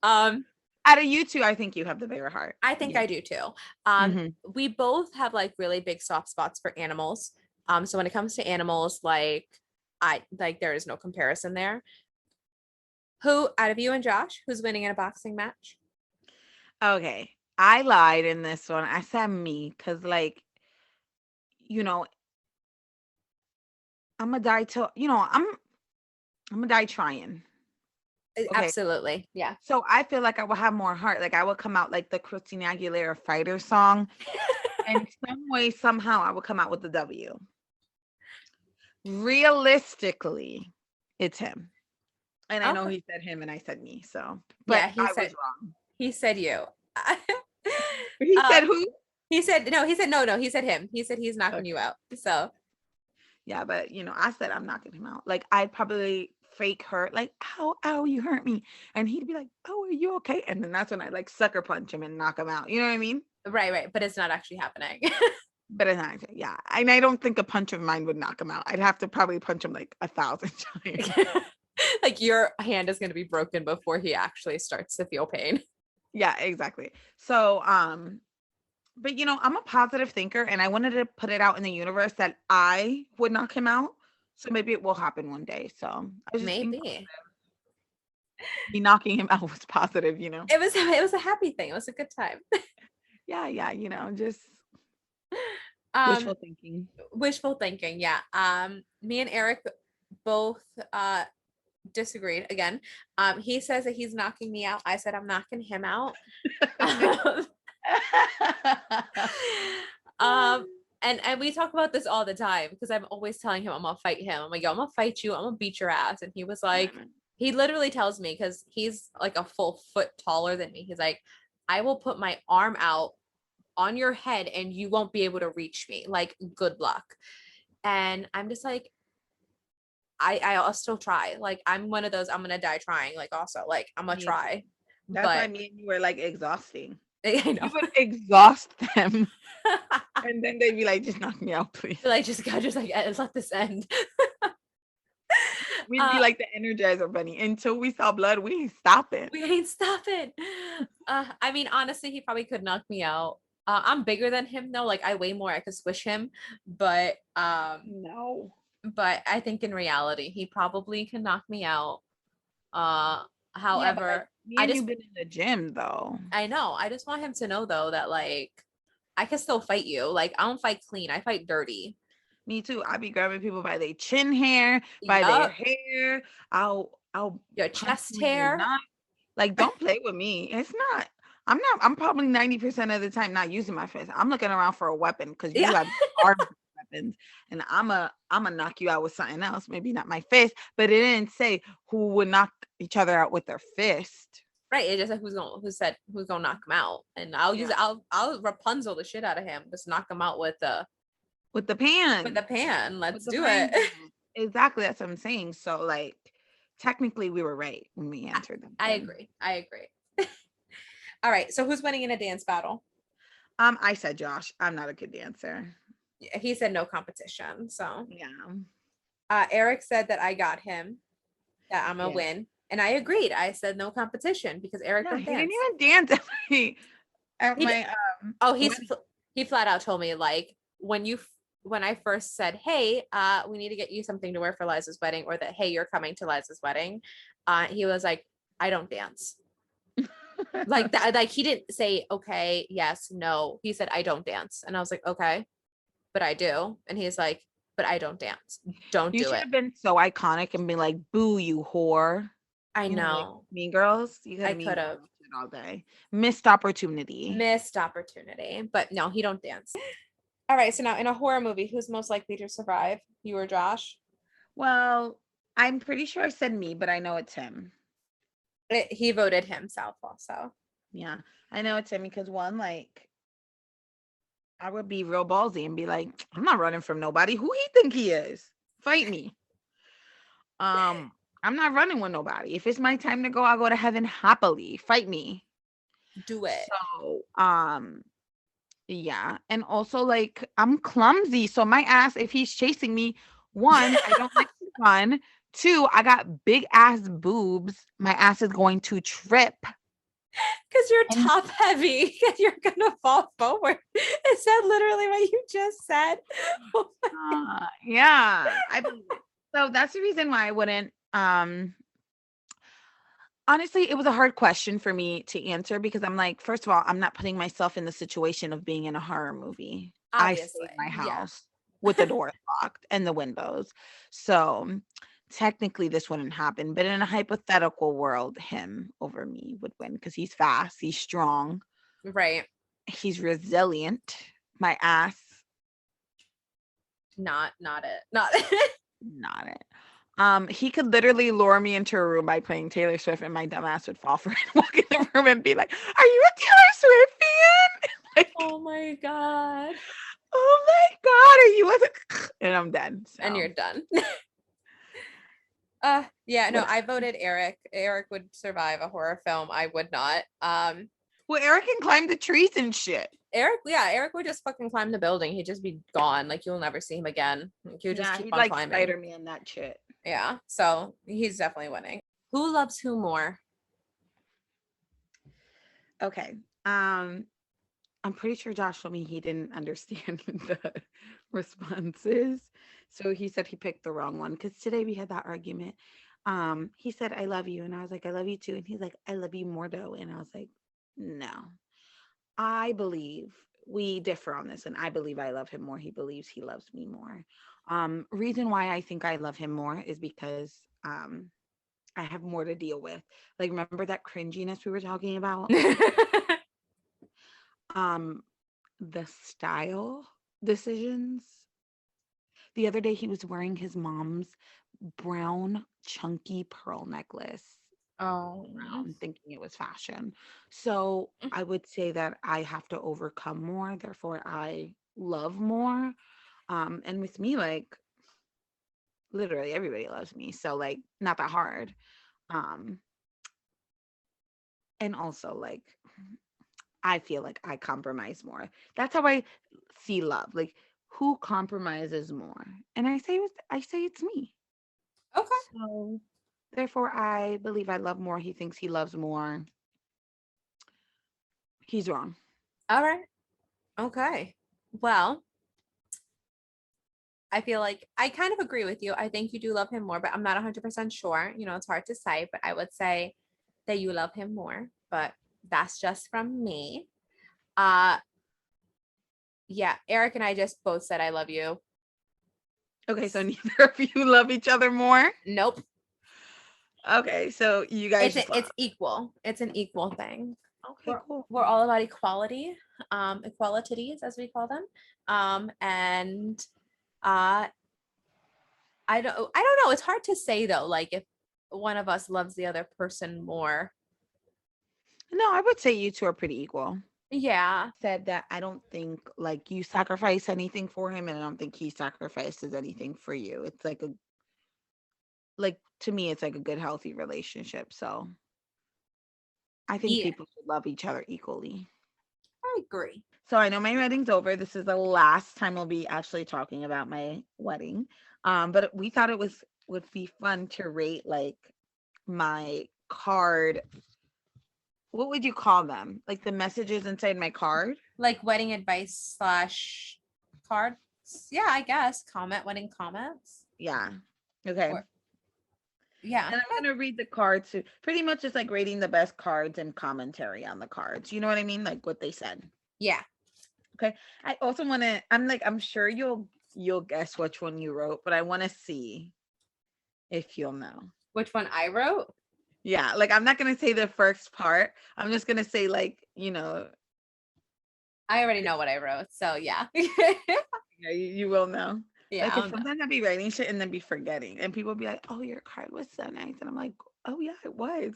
[SPEAKER 2] out of you two, I think you have the bigger heart.
[SPEAKER 1] I think
[SPEAKER 2] Yeah.
[SPEAKER 1] I do too.
[SPEAKER 2] Mhm.
[SPEAKER 1] We both have like really big soft spots for animals. So when it comes to animals, like I like there is no comparison there. Who out of you and Josh, who's winning in a boxing match?
[SPEAKER 2] Okay. I lied in this one. I said me because, like, you know, I'm gonna die till I'm gonna die trying. Okay.
[SPEAKER 1] Absolutely. Yeah.
[SPEAKER 2] So I feel like I will have more heart. Like I will come out like the Christina Aguilera fighter song. And some way, somehow I will come out with the W. Realistically, it's him. And I know
[SPEAKER 1] Okay.
[SPEAKER 2] he said him and I said me. So but
[SPEAKER 1] Yeah,
[SPEAKER 2] I was wrong.
[SPEAKER 1] he said you.
[SPEAKER 2] He
[SPEAKER 1] um,
[SPEAKER 2] said who?
[SPEAKER 1] he said no, he said no, he said him. He said he's knocking
[SPEAKER 2] Okay.
[SPEAKER 1] you out. So
[SPEAKER 2] Yeah, but I said I'm knocking him out. Like I'd probably fake hurt, like, ow, you hurt me. And he'd be like, oh, are you okay? And then that's when I like sucker punch him and knock him out. You know what I mean?
[SPEAKER 1] right, but it's not actually happening.
[SPEAKER 2] But it's not, yeah. And I don't think a punch of mine would knock him out. I'd have to probably punch him like 1,000 times.
[SPEAKER 1] Like your hand is going to be broken before he actually starts to feel pain.
[SPEAKER 2] Yeah, exactly. So, but I'm a positive thinker and I wanted to put it out in the universe that I would knock him out. So maybe it will happen one day. So I was just being
[SPEAKER 1] Maybe
[SPEAKER 2] positive. Me knocking him out was positive.
[SPEAKER 1] it was a happy thing. It was a good time.
[SPEAKER 2] Yeah, just
[SPEAKER 1] Um,
[SPEAKER 2] wishful thinking.
[SPEAKER 1] wishful thinking. Yeah. Me and Eric both disagreed again. He says that he's knocking me out. I said I'm knocking him out. And we talk about this all the time because I'm always telling him I'm gonna fight him. I'm like, yo, I'm gonna fight you. I'm gonna beat your ass. And he was like, he literally tells me because he's like a full foot taller than me. He's like, I will put my arm out on your head and you won't be able to reach me. Like, good luck. And I'm just like, I'll still try. Like, I'm one of those, I'm gonna die trying. Like, also, like, I'm gonna try.
[SPEAKER 2] That's why me and you were like exhausting.
[SPEAKER 1] I know.
[SPEAKER 2] You would exhaust them. And then they'd be like, just knock me out, please.
[SPEAKER 1] Like, just like let this end.
[SPEAKER 2] We'd be like the Energizer Bunny. Until we saw blood, we ain't stopping.
[SPEAKER 1] We ain't stopping. I mean, honestly, he probably could knock me out. I'm bigger than him though. Like I weigh more. I could squish him, but
[SPEAKER 2] no.
[SPEAKER 1] But I think in reality, he probably can knock me out. However,
[SPEAKER 2] I just been in the gym though.
[SPEAKER 1] I know. I just want him to know though that like I can still fight you. Like I don't fight clean. I fight dirty.
[SPEAKER 2] Me too. I be grabbing people by their chin hair, by their hair. I'll
[SPEAKER 1] your chest hair.
[SPEAKER 2] Like don't play with me. It's not. I'm probably 90% of the time not using my fist. I'm looking around for a weapon because you have hard weapons, and I'm knock you out with something else. Maybe not my fist, but it didn't say who would knock each other out with their fist.
[SPEAKER 1] Right. It's just like who's gonna knock him out. And I'll use it, I'll Rapunzel the shit out of him. Just knock him out
[SPEAKER 2] with the
[SPEAKER 1] with
[SPEAKER 2] pan.
[SPEAKER 1] the pan.
[SPEAKER 2] With
[SPEAKER 1] Let's
[SPEAKER 2] the
[SPEAKER 1] do
[SPEAKER 2] frying
[SPEAKER 1] it.
[SPEAKER 2] pan. Exactly, that's what I'm saying. So like technically we were right when we
[SPEAKER 1] I,
[SPEAKER 2] answered them
[SPEAKER 1] I
[SPEAKER 2] then.
[SPEAKER 1] agree. I agree. All right. So who's winning in a dance battle?
[SPEAKER 2] I said Josh. I'm not a good dancer.
[SPEAKER 1] He said no competition. So
[SPEAKER 2] Yeah.
[SPEAKER 1] Eric said that I got him, that I'm a
[SPEAKER 2] Yeah.
[SPEAKER 1] win. And I agreed. I said no competition because Eric
[SPEAKER 2] Yeah,
[SPEAKER 1] don't
[SPEAKER 2] he didn't
[SPEAKER 1] dance.
[SPEAKER 2] even dance at at
[SPEAKER 1] He
[SPEAKER 2] my
[SPEAKER 1] oh
[SPEAKER 2] wedding.
[SPEAKER 1] he flat out told me like when I first said, hey, we need to get you something to wear for Liza's wedding, or that hey, you're coming to Liza's wedding, he was like, I don't dance. Like that, like he didn't say okay, yes, no. He said I don't dance. And I was like, okay, but I do. And he's like, but I don't dance. Don't
[SPEAKER 2] You
[SPEAKER 1] do
[SPEAKER 2] should
[SPEAKER 1] it.
[SPEAKER 2] have been so iconic and been like, boo, you whore.
[SPEAKER 1] I
[SPEAKER 2] You know, like
[SPEAKER 1] know.
[SPEAKER 2] Mean Girls. You could
[SPEAKER 1] I
[SPEAKER 2] have Mean
[SPEAKER 1] could
[SPEAKER 2] Girls
[SPEAKER 1] have
[SPEAKER 2] that shit all day. Missed opportunity.
[SPEAKER 1] missed opportunity, but no, he don't dance. All right, so now in a horror movie, who's most likely to survive? You or Josh?
[SPEAKER 2] Well, I'm pretty sure I said me, but I know it's him.
[SPEAKER 1] He voted himself also.
[SPEAKER 2] Yeah, I know it's him because one, like, I would be real ballsy and be like, I'm not running from nobody. Who he think he is? Fight me. Um, I'm not running with nobody. If it's my time to go, I'll go to heaven happily. Fight me.
[SPEAKER 1] Do it.
[SPEAKER 2] So, yeah. And also like I'm clumsy. So my ass, if he's chasing me, one, I don't like to run. Two, I got big ass boobs. My ass is going to trip.
[SPEAKER 1] Because you're
[SPEAKER 2] And
[SPEAKER 1] top heavy and you're gonna fall forward. Is that literally what you just said?
[SPEAKER 2] yeah, I believe it. So that's the reason why I wouldn't honestly, it was a hard question for me to answer because I'm like, first of all, I'm not putting myself in the situation of being in a horror movie. I stay
[SPEAKER 1] Obviously.
[SPEAKER 2] in my
[SPEAKER 1] Yeah.
[SPEAKER 2] house with the doors locked and the windows. So technically this wouldn't happen. But in a hypothetical world, him over me would win because he's fast, he's strong,
[SPEAKER 1] Right.
[SPEAKER 2] he's resilient. My ass,
[SPEAKER 1] Not it. Not it.
[SPEAKER 2] not it. He could literally lure me into a room by playing Taylor Swift, and my dumb ass would fall for it, walk in the room, and be like, "Are you a Taylor Swift fan?" Like,
[SPEAKER 1] Oh my God.
[SPEAKER 2] oh my god, are you? And I'm dead.
[SPEAKER 1] And
[SPEAKER 2] So,
[SPEAKER 1] you're done. Yeah, no,
[SPEAKER 2] what?
[SPEAKER 1] I voted Eric. Eric would survive a horror film. I would not.
[SPEAKER 2] Well, Eric can climb the trees and shit.
[SPEAKER 1] Eric, yeah, Eric would just fucking climb the building. He'd just be gone. Like you'll never see him again. Like, he'll just
[SPEAKER 2] Yeah,
[SPEAKER 1] keep
[SPEAKER 2] he'd
[SPEAKER 1] on
[SPEAKER 2] like
[SPEAKER 1] climbing.
[SPEAKER 2] Spider Man that shit.
[SPEAKER 1] Yeah. So he's definitely winning. Who loves who more?
[SPEAKER 2] Okay. I'm pretty sure Josh told me he didn't understand the responses. So he said he picked the wrong one because today we had that argument. He said, I love you. And I was like, I love you too. And he's like, I love you more though. And I was like, no. I believe we differ on this. And I believe I love him more. He believes he loves me more. Reason why I think I love him more is because I have more to deal with. Like, remember that cringiness we were talking about? Um, the style decisions. The other day he was wearing his mom's brown chunky pearl necklace
[SPEAKER 1] Oh.
[SPEAKER 2] around thinking it was fashion. So I would say that I have to overcome more, therefore I love more. And with me, like literally everybody loves me. So like not that hard. Um, and also like I feel like I compromise more. That's how I see love. Like who compromises more? And I say it's me.
[SPEAKER 1] Okay.
[SPEAKER 2] So therefore I believe I love more. He thinks he loves more. He's wrong.
[SPEAKER 1] All right. Okay. Well, I feel like I kind of agree with you. I think you do love him more, but I'm not 100% sure. You know, it's hard to say, but I would say that you love him more, but that's just from me. Uh yeah, Eric and I just both said I love you.
[SPEAKER 2] Okay, so neither of you love each other more.
[SPEAKER 1] Nope.
[SPEAKER 2] Okay, so you guys just love.
[SPEAKER 1] It's equal. It's an equal thing.
[SPEAKER 2] Okay, cool.
[SPEAKER 1] We're all about equality, equalities as we call them. And uh I don't know. It's hard to say though, like if one of us loves the other person more.
[SPEAKER 2] No, I would say you two are pretty equal.
[SPEAKER 1] Yeah.
[SPEAKER 2] Said that I don't think like you sacrifice anything for him, and I don't think he sacrifices anything for you. It's like a like to me, it's like a good, healthy relationship. So I think
[SPEAKER 1] Yeah.
[SPEAKER 2] people should love each other equally.
[SPEAKER 1] I agree.
[SPEAKER 2] So I know my wedding's over. This is the last time we'll be actually talking about my wedding. But we thought it would be fun to rate like my card. What would you call them? Like the messages inside my card?
[SPEAKER 1] Like wedding advice slash cards. Yeah, I guess. Wedding comments.
[SPEAKER 2] Yeah. Okay.
[SPEAKER 1] Or yeah.
[SPEAKER 2] And I'm gonna read the cards too. Pretty much just like rating the best cards and commentary on the cards. You know what I mean? Like what they said.
[SPEAKER 1] Yeah.
[SPEAKER 2] Okay. I also want to. I'm sure you'll guess which one you wrote, but I want to see if you'll know.
[SPEAKER 1] Which one I wrote?
[SPEAKER 2] Yeah. Like I'm not gonna say the first part. I'm just gonna say like
[SPEAKER 1] I already know what I wrote. So yeah.
[SPEAKER 2] yeah, you will know.
[SPEAKER 1] Yeah,
[SPEAKER 2] Like,
[SPEAKER 1] I'll
[SPEAKER 2] 'cause
[SPEAKER 1] know.
[SPEAKER 2] sometimes I'll be writing shit and then be forgetting, and people be like, "Oh, your card was so nice," and I'm like, "Oh yeah, it was."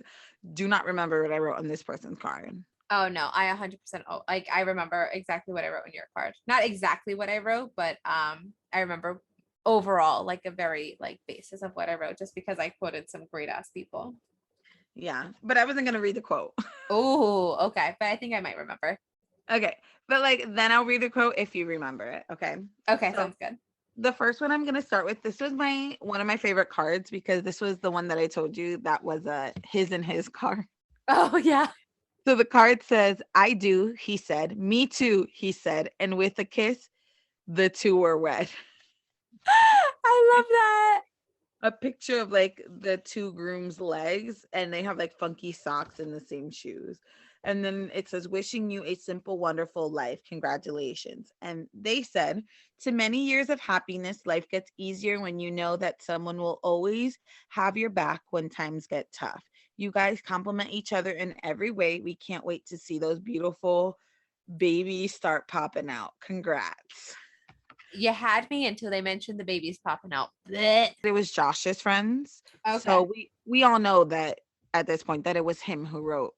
[SPEAKER 2] Do not remember what I wrote on this person's card.
[SPEAKER 1] Oh no, I 100% like I remember exactly what I wrote in your card. Not exactly what I wrote, but I remember overall like a very like basis of what I wrote just because I quoted some great ass people.
[SPEAKER 2] Yeah, but I wasn't gonna read the quote.
[SPEAKER 1] Oh, okay. But I think I might remember.
[SPEAKER 2] Okay, but like then I'll read the quote if you remember it. Okay,
[SPEAKER 1] Okay,
[SPEAKER 2] so
[SPEAKER 1] sounds good.
[SPEAKER 2] the first one I'm gonna start with. This was my one of my favorite cards because this was the one that I told you that was his and his card.
[SPEAKER 1] Oh yeah.
[SPEAKER 2] So the card says, "I do," he said. "Me too," he said, and with a kiss, the two were wed.
[SPEAKER 1] I love that.
[SPEAKER 2] A picture of like the two grooms' legs, and they have like funky socks and the same shoes. And then it says, "Wishing you a simple, wonderful life. Congratulations." And they said, "To many years of happiness, life gets easier when you know that someone will always have your back when times get tough. You guys complement each other in every way. We can't wait to see those beautiful babies start popping out. Congrats."
[SPEAKER 1] You had me until they mentioned the babies popping out. Blech.
[SPEAKER 2] It was Josh's friends. So
[SPEAKER 1] Okay.
[SPEAKER 2] we all know that at this point that it was him who wrote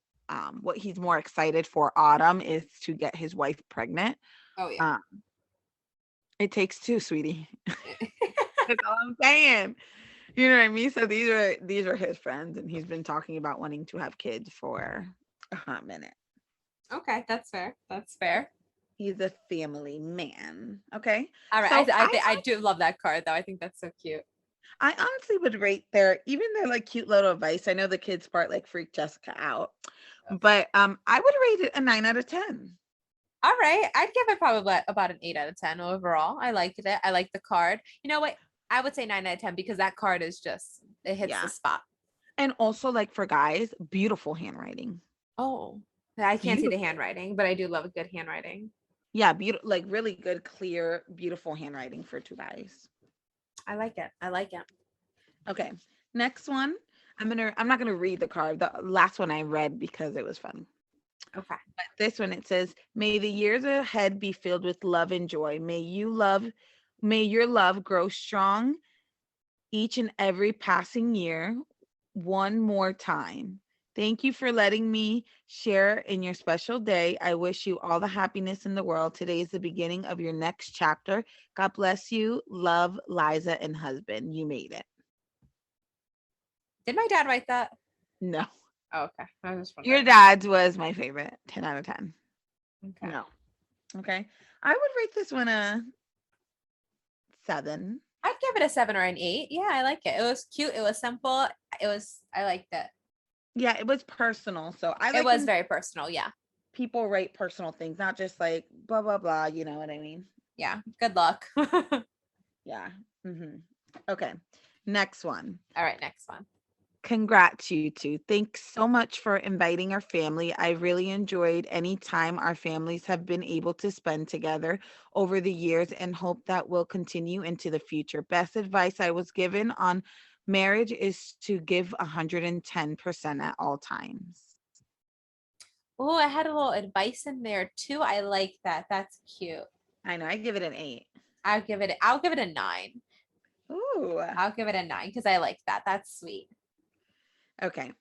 [SPEAKER 2] what he's more excited for autumn is to get his wife pregnant.
[SPEAKER 1] Oh yeah.
[SPEAKER 2] Um it takes two, sweetie. That's all I'm saying. You know what I mean? So these are his friends, and he's been talking about wanting to have kids for a hot minute.
[SPEAKER 1] Okay, that's fair. That's fair.
[SPEAKER 2] He's a family man. Okay.
[SPEAKER 1] All right.
[SPEAKER 2] So
[SPEAKER 1] I do love that card though. I think that's so cute.
[SPEAKER 2] I honestly would rate their like cute little advice. I know the kids part like freaked Jessica out, but I would rate it a 9 out of 10.
[SPEAKER 1] All right. I'd give it probably about an 8 out of 10 overall. I liked it. I like the card. You know what? I would say 9 out of 10 because that card is just, it hits the
[SPEAKER 2] Yeah.
[SPEAKER 1] spot.
[SPEAKER 2] And also like for guys, beautiful handwriting.
[SPEAKER 1] Oh, I can't see the
[SPEAKER 2] Beautiful.
[SPEAKER 1] handwriting, but I do love a good handwriting.
[SPEAKER 2] Yeah, beautiful, like really good, clear, beautiful handwriting for two guys.
[SPEAKER 1] I like it. I like it.
[SPEAKER 2] Okay. Next one. I'm not gonna read the card. The last one I read because it was fun.
[SPEAKER 1] Okay.
[SPEAKER 2] But this one it says, "May the years ahead be filled with love and joy. May your love grow strong each and every passing year, one more time. Thank you for letting me share in your special day. I wish you all the happiness in the world. Today is the beginning of your next chapter. God bless you. Love, Liza and husband." You made it.
[SPEAKER 1] Did my dad write that?
[SPEAKER 2] No.
[SPEAKER 1] Oh, okay. I was just
[SPEAKER 2] Your
[SPEAKER 1] wondering.
[SPEAKER 2] dad's was my favorite. 10 out of 10.
[SPEAKER 1] Okay.
[SPEAKER 2] No. Okay. I would rate this one a 7.
[SPEAKER 1] I'd give it a 7 or an 8. Yeah, I like it. It was cute. It was simple. I liked it.
[SPEAKER 2] Yeah, it was personal. So I
[SPEAKER 1] It
[SPEAKER 2] like
[SPEAKER 1] was
[SPEAKER 2] when
[SPEAKER 1] very personal. Yeah.
[SPEAKER 2] people write personal things, not just like blah, blah, blah. You know what I mean?
[SPEAKER 1] Yeah. Good luck. All
[SPEAKER 2] Yeah. Okay. Next one.
[SPEAKER 1] right. Next one.
[SPEAKER 2] Congrats, you two. Thanks so much for inviting our family. I really enjoyed any time our families have been able to spend together over the years and hope that will continue into the future. Best advice I was given on marriage is to give 110% at all times.
[SPEAKER 1] Oh, I had a little advice in there too. I like that. That's cute.
[SPEAKER 2] I know, I give it an 8.
[SPEAKER 1] I'll give it a 9.
[SPEAKER 2] Ooh.
[SPEAKER 1] I'll give it a 9 because I like that. That's sweet.
[SPEAKER 2] Okay.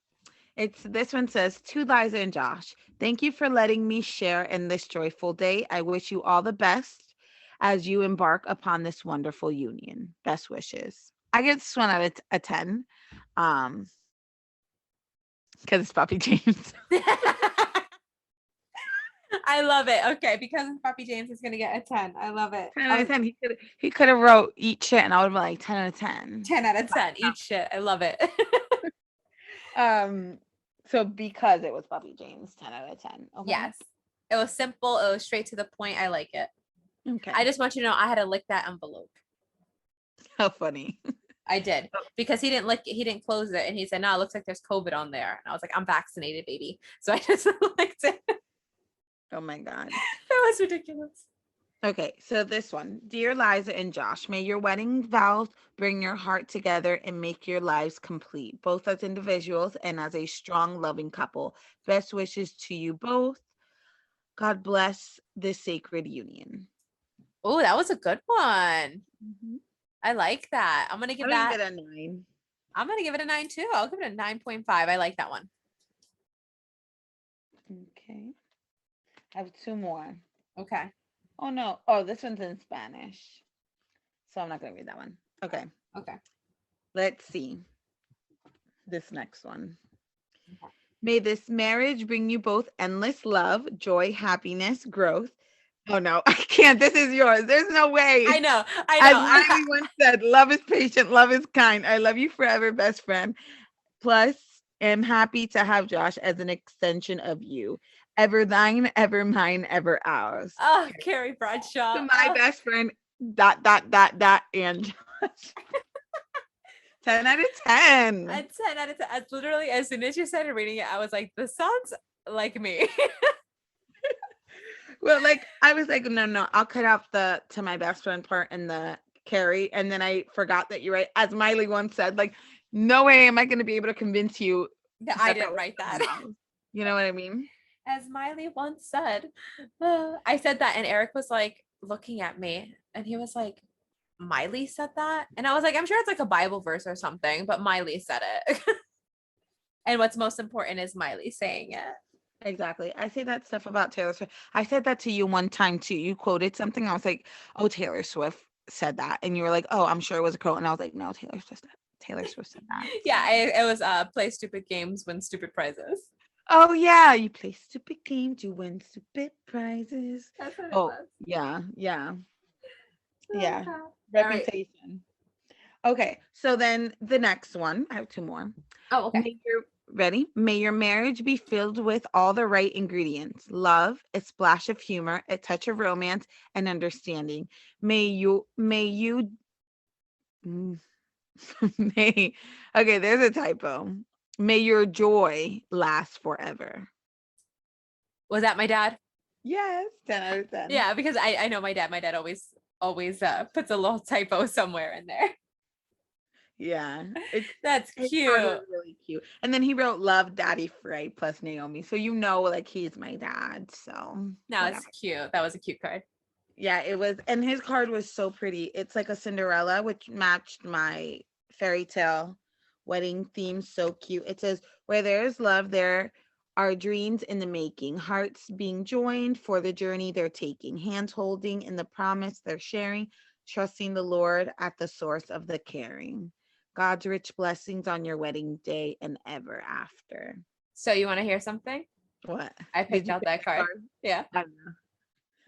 [SPEAKER 2] This one says, to Liza and Josh, thank you for letting me share in this joyful day. I wish you all the best as you embark upon this wonderful union. Best wishes. I give this one out of a 10. Um, because it's Puppy James.
[SPEAKER 1] I love it. Okay, because Puppy James is gonna get a 10. I love it.
[SPEAKER 2] 10 out of 10. He could have wrote eat shit and I would have been like 10 out of 10.
[SPEAKER 1] 10 out of 10. Eat shit. I love it.
[SPEAKER 2] So because it was Puppy James, 10 out of 10. Okay.
[SPEAKER 1] Yes. It was simple. It was straight to the point. I like it.
[SPEAKER 2] Okay.
[SPEAKER 1] I just want you to know I had to lick that envelope.
[SPEAKER 2] How funny.
[SPEAKER 1] I did because he didn't close it and he said, no, it looks like there's COVID on there. And I was like, I'm vaccinated, baby. So I just licked it.
[SPEAKER 2] Oh my God.
[SPEAKER 1] That was ridiculous.
[SPEAKER 2] Okay, so this one. Dear Liza and Josh, may your wedding vows bring your heart together and make your lives complete, both as individuals and as a strong, loving couple. Best wishes to you both. God bless this sacred union.
[SPEAKER 1] Oh, that was a good one. I like that. I'm gonna give
[SPEAKER 2] it a 9.
[SPEAKER 1] I'm gonna give it a 9 too. I'll give it a 9.5. I like that one.
[SPEAKER 2] Okay. I have 2 more.
[SPEAKER 1] Okay.
[SPEAKER 2] Oh no. Oh, this one's in Spanish. So I'm not gonna read that one. Okay.
[SPEAKER 1] Okay.
[SPEAKER 2] Let's see. This next one. Okay. May this marriage bring you both endless love, joy, happiness, growth. Oh no, I can't. This is yours. There's no way.
[SPEAKER 1] I know.
[SPEAKER 2] As Miley once said, love is patient, love is kind. I love you forever, best friend. Plus, am happy to have Josh as an extension of you. Ever thine, ever mine, ever ours.
[SPEAKER 1] Oh, okay. Carrie Bradshaw.
[SPEAKER 2] To my best friend, ... and Josh. 10 out of 10.
[SPEAKER 1] A 10 out of 10. As literally, as soon as you started reading it, I was like, this sounds like me.
[SPEAKER 2] Well, like, I was like, no, I'll cut out the to my best friend part and the Carrie. And then I forgot that you're right. As Miley once said, like, no way am I going to be able to convince you
[SPEAKER 1] that I didn't write that.
[SPEAKER 2] You know what I mean?
[SPEAKER 1] As Miley once said, I said that, and Eric was like looking at me, and he was like, Miley said that? And I was like, I'm sure it's like a Bible verse or something, but Miley said it. And what's most important is Miley saying it.
[SPEAKER 2] Exactly. I say that stuff about Taylor Swift. I said that to you one time too. You quoted something. I was like, oh, Taylor Swift said that. And you were like, oh, I'm sure it was a quote. And I was like, no, Taylor Swift said that.
[SPEAKER 1] Yeah, it was play stupid games, win stupid prizes.
[SPEAKER 2] Oh yeah, you play stupid games, you win stupid prizes.
[SPEAKER 1] That's what it was.
[SPEAKER 2] Yeah.
[SPEAKER 1] Oh,
[SPEAKER 2] yeah.
[SPEAKER 1] God.
[SPEAKER 2] Reputation. Right. Okay, so then the next one, I have 2 more.
[SPEAKER 1] Oh, okay.
[SPEAKER 2] Ready? May your marriage be filled with all the right ingredients: love, a splash of humor, a touch of romance, and understanding. Okay, there's a typo. May your joy last forever.
[SPEAKER 1] Was that my dad?
[SPEAKER 2] Yes, 10 out of 10.
[SPEAKER 1] Yeah, because I know my dad. My dad always puts a little typo somewhere in there.
[SPEAKER 2] Yeah,
[SPEAKER 1] that's cute.
[SPEAKER 2] Really cute. And then he wrote "Love, Daddy Frey" plus Naomi, so you know, like, he's my dad. So
[SPEAKER 1] no, it's cute. That was a cute card.
[SPEAKER 2] Yeah, it was, and his card was so pretty. It's like a Cinderella, which matched my fairy tale wedding theme. So cute. It says, "Where there is love, there are dreams in the making, hearts being joined for the journey they're taking, hands holding in the promise they're sharing, trusting the Lord at the source of the caring. God's rich blessings on your wedding day and ever after."
[SPEAKER 1] So you want to hear something?
[SPEAKER 2] What?
[SPEAKER 1] I picked out that card. Yeah.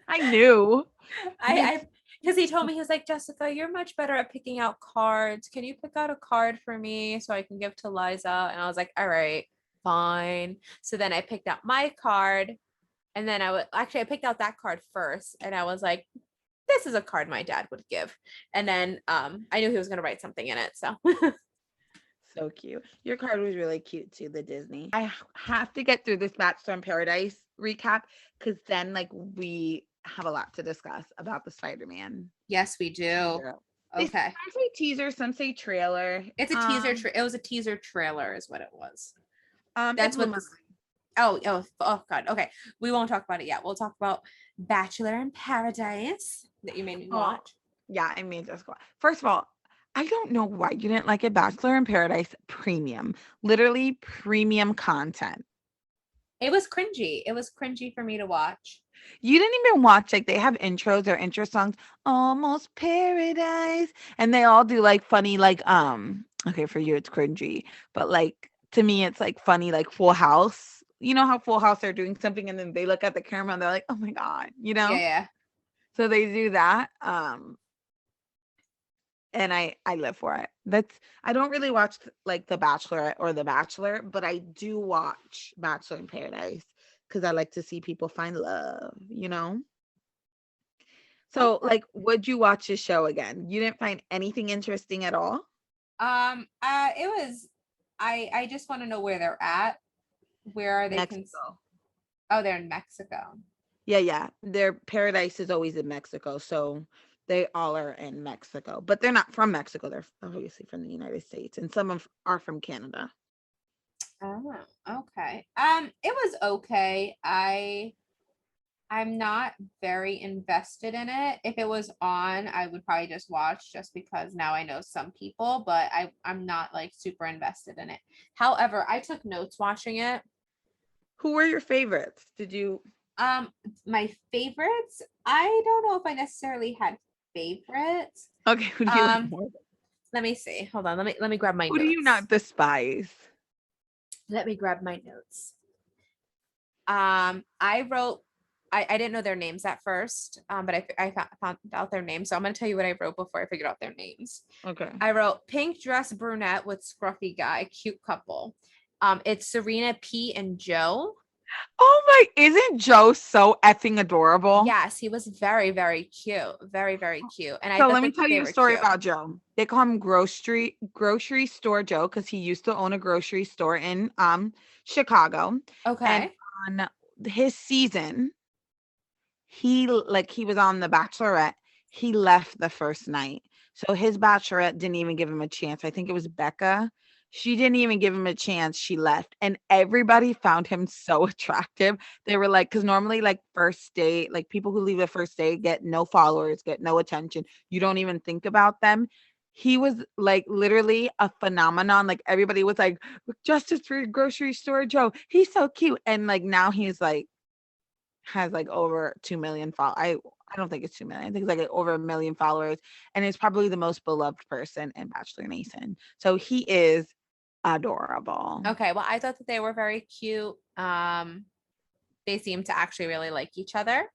[SPEAKER 2] I knew.
[SPEAKER 1] Because he told me, he was like, Jessica, you're much better at picking out cards. Can you pick out a card for me so I can give to Liza? And I was like, all right, fine. So then I picked out my card, and then I picked out that card first, and I was like, this is a card my dad would give. And then I knew he was going to write something in it. So
[SPEAKER 2] so cute. Your card was really cute too, the Disney. I have to get through this Bachelor in Paradise recap, because then, like, we have a lot to discuss about the Spider-Man.
[SPEAKER 1] Yes, we do. Okay.
[SPEAKER 2] Some say teaser, some say trailer.
[SPEAKER 1] It's a teaser. It was a teaser trailer is what it was.
[SPEAKER 2] That's what
[SPEAKER 1] oh God. Okay. We won't talk about it yet. We'll talk about Bachelor in Paradise that you made me watch.
[SPEAKER 2] Yeah, I made this. First of all, I don't know why you didn't like it. Bachelor in Paradise premium, literally premium content.
[SPEAKER 1] It was cringy. It was cringy for me to watch.
[SPEAKER 2] You didn't even watch, like, they have intros or intro songs, Almost Paradise, and they all do like funny, like, okay, for you it's cringy, but like to me it's like funny, like Full House. You know how Full House are doing something and then they look at the camera and they're like, oh my God, you
[SPEAKER 1] Yeah,
[SPEAKER 2] know?
[SPEAKER 1] yeah.
[SPEAKER 2] So they do that. And I live for it. That's I don't really watch like The Bachelorette or The Bachelor, but I do watch Bachelor in Paradise because I like to see people find love, you know? So,
[SPEAKER 1] Okay.
[SPEAKER 2] like, would you watch this show again? You didn't find anything interesting at all?
[SPEAKER 1] It was. I just want to know where they're at. Where are they?
[SPEAKER 2] Mexico.
[SPEAKER 1] Oh, they're in Mexico.
[SPEAKER 2] Yeah, yeah. Their paradise is always in Mexico. So they all are in Mexico, but they're not from Mexico. They're obviously from the United States, and some of are from Canada.
[SPEAKER 1] Oh, okay. It was okay. I'm not very invested in it. If it was on, I would probably just watch just because now I know some people, but I'm not like super invested in it. However, I took notes watching it.
[SPEAKER 2] Who were your favorites? Did you
[SPEAKER 1] Um, my favorites, I don't know if I necessarily had favorites.
[SPEAKER 2] Okay, who do you like
[SPEAKER 1] Um,
[SPEAKER 2] more?
[SPEAKER 1] let me see. Hold on. Let me grab my
[SPEAKER 2] Who do you
[SPEAKER 1] notes.
[SPEAKER 2] not despise?
[SPEAKER 1] Let me grab my notes. I wrote I didn't know their names at first, but I found out their names. So I'm going to tell you what I wrote before I figured out their names.
[SPEAKER 2] Okay.
[SPEAKER 1] I wrote pink dress brunette with scruffy guy, cute couple. It's Serena P and Joe.
[SPEAKER 2] Oh my, isn't Joe so effing adorable?
[SPEAKER 1] Yes, he was very, very cute. Very, very cute. And I
[SPEAKER 2] So
[SPEAKER 1] thought
[SPEAKER 2] let me
[SPEAKER 1] that
[SPEAKER 2] tell
[SPEAKER 1] they
[SPEAKER 2] you a
[SPEAKER 1] were
[SPEAKER 2] story
[SPEAKER 1] cute.
[SPEAKER 2] about Joe. They call him grocery store Joe because he used to own a grocery store in Chicago. And
[SPEAKER 1] Okay.
[SPEAKER 2] on his season, he was on The Bachelorette. He left the first night. So his bachelorette didn't even give him a chance. I think it was Becca. She didn't even give him a chance. She left. And everybody found him so attractive. They were like, because normally, like, first date, like people who leave the first date get no followers, get no attention. You don't even think about them. He was like literally a phenomenon. Like everybody was like, Justice for Grocery Store Joe. He's so cute. And like now he's like has like over 2 million I don't think it's 2 million. I think it's like over 1 million followers and is probably the most beloved person in Bachelor Nation. So he is adorable.
[SPEAKER 1] Okay. Well, I thought that they were very cute. They seemed to actually really like each other.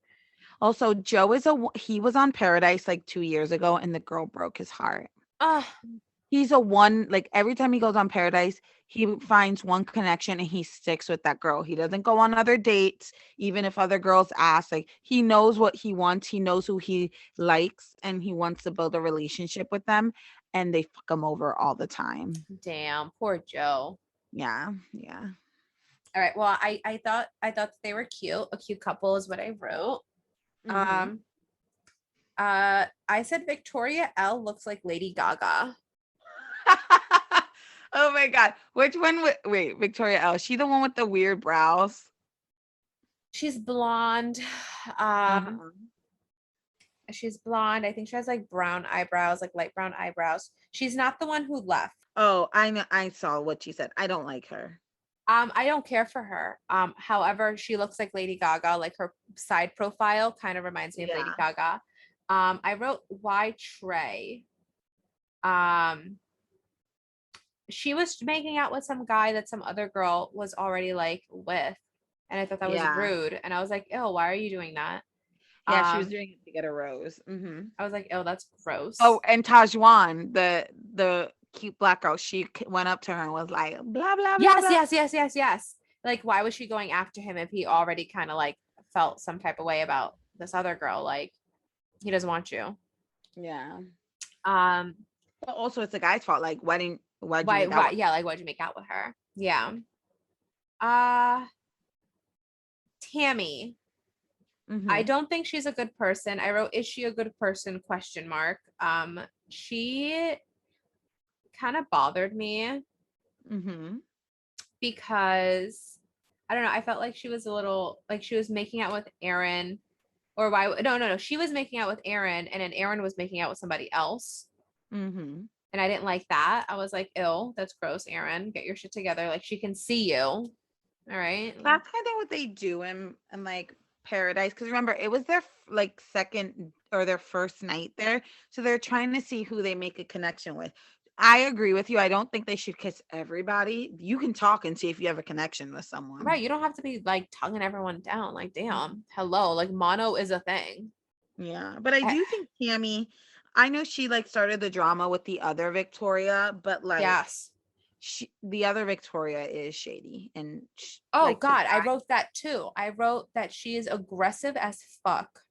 [SPEAKER 2] Also, Joe is he was on Paradise like 2 years ago and the girl broke his heart.
[SPEAKER 1] Oh,
[SPEAKER 2] He's a one, like every time he goes on Paradise, he finds one connection and he sticks with that girl. He doesn't go on other dates, even if other girls ask. Like he knows what he wants, he knows who he likes, and he wants to build a relationship with them. And they fuck him over all the time.
[SPEAKER 1] damn, poor Joe.
[SPEAKER 2] Yeah, yeah.
[SPEAKER 1] All right. Well, I thought that they were cute. A cute couple is what I wrote.
[SPEAKER 2] Hmm.
[SPEAKER 1] Um, I said Victoria L looks like Lady Gaga.
[SPEAKER 2] Oh my god, which one? Wait, Victoria L. She the one with the weird brows?
[SPEAKER 1] She's blonde. Um,
[SPEAKER 2] Uh-huh.
[SPEAKER 1] she's blonde. I think she has like brown eyebrows, like light brown eyebrows. She's not the one who left.
[SPEAKER 2] Oh, I know. I saw what she said. I don't like her.
[SPEAKER 1] I don't care for her. However, she looks like Lady Gaga, like her side profile kind of reminds me of Lady
[SPEAKER 2] Yeah.
[SPEAKER 1] Gaga. I wrote why Trey. Um, she was making out with some guy that some other girl was already like with, and I thought that was
[SPEAKER 2] Yeah.
[SPEAKER 1] rude. And I was like, "Ew, why are you doing that?"
[SPEAKER 2] Yeah, she was
[SPEAKER 1] Um,
[SPEAKER 2] doing it to get a rose.
[SPEAKER 1] I was like, "Ew, that's
[SPEAKER 2] Oh,
[SPEAKER 1] gross."
[SPEAKER 2] and Tajwan, the cute black girl, she went up to her and was like, blah blah blah
[SPEAKER 1] Yes,
[SPEAKER 2] blah.
[SPEAKER 1] yes, yes, yes, yes. Like, why was she going after him if he already kind of like felt some type of way about this other girl? Like, he doesn't want you.
[SPEAKER 2] Yeah.
[SPEAKER 1] Um,
[SPEAKER 2] But also, it's the guy's fault. Like, why'd you
[SPEAKER 1] why,
[SPEAKER 2] make out
[SPEAKER 1] why,
[SPEAKER 2] with
[SPEAKER 1] yeah, like, why'd you make out with her? Yeah. Uh, Tammy.
[SPEAKER 2] her?
[SPEAKER 1] I don't think she's a good person. I wrote, is she a good person? Question mark. She kind of bothered me
[SPEAKER 2] Mm-hmm.
[SPEAKER 1] because I don't know. I felt like she was a little like she was making out with Aaron, or why? No, no, no. She was making out with Aaron, and then Aaron was making out with somebody else.
[SPEAKER 2] Mm-hmm.
[SPEAKER 1] And I didn't like that. I was like, ew, that's gross, Aaron. Get your shit together. Like she can see you. All right.
[SPEAKER 2] That's kind of what they do in like Paradise, because remember it was their like second or their first night there, so they're trying to see who they make a connection with. I agree with you. I don't think they should kiss everybody. You can talk and see if you have a connection with someone.
[SPEAKER 1] Right. You don't have to be like tonguing everyone down. Like,
[SPEAKER 2] Mhm.
[SPEAKER 1] damn, hello. Like mono is a thing.
[SPEAKER 2] Yeah, but I
[SPEAKER 1] I,
[SPEAKER 2] do think Tammy, I know she like started the drama with the other Victoria, but like
[SPEAKER 1] yes.
[SPEAKER 2] the other Victoria is shady and
[SPEAKER 1] Oh
[SPEAKER 2] like the
[SPEAKER 1] God, I
[SPEAKER 2] guy.
[SPEAKER 1] wrote that too. I wrote that she is aggressive as fuck.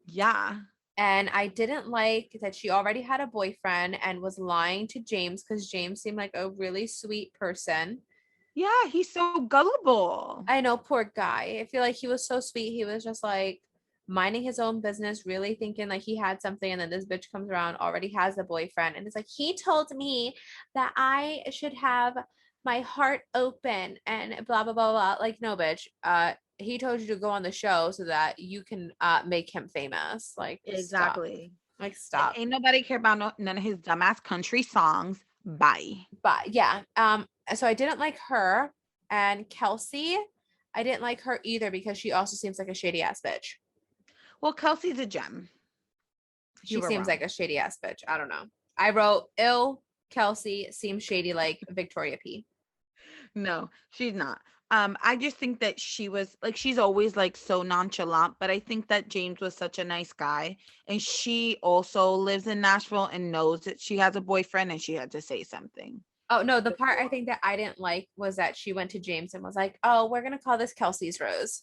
[SPEAKER 2] Yeah.
[SPEAKER 1] And I didn't like that she already had a boyfriend and was lying to James because James seemed like a really sweet person.
[SPEAKER 2] Yeah, he's so gullible.
[SPEAKER 1] I know, poor guy. I feel like he was so sweet. He was just like minding his own business, really thinking like he had something. And then this bitch comes around, already has a boyfriend. And it's like, he told me that I should have my heart open and blah, blah, blah, blah. Like, no, bitch. He told you to go on the show so that you can make him famous. Like, stop.
[SPEAKER 2] Exactly.
[SPEAKER 1] Like, stop.
[SPEAKER 2] Ain't nobody care about none of his dumbass country songs. Bye.
[SPEAKER 1] But yeah, so I didn't like her. And Kelsey, I didn't like her either because she also seems like a shady ass bitch.
[SPEAKER 2] Well, Kelsey's a gem. You
[SPEAKER 1] She
[SPEAKER 2] were
[SPEAKER 1] seems
[SPEAKER 2] wrong.
[SPEAKER 1] like a shady ass bitch. I don't know. I wrote ill Kelsey seems shady like Victoria P.
[SPEAKER 2] No, she's not. I just think that she was like she's always like so nonchalant, but I think that James was such a nice guy, and she also lives in Nashville and knows that she has a boyfriend, and she had to say something.
[SPEAKER 1] Oh no, the part I think that I didn't like was that she went to James and was like, "Oh, we're gonna call this Kelsey's Rose."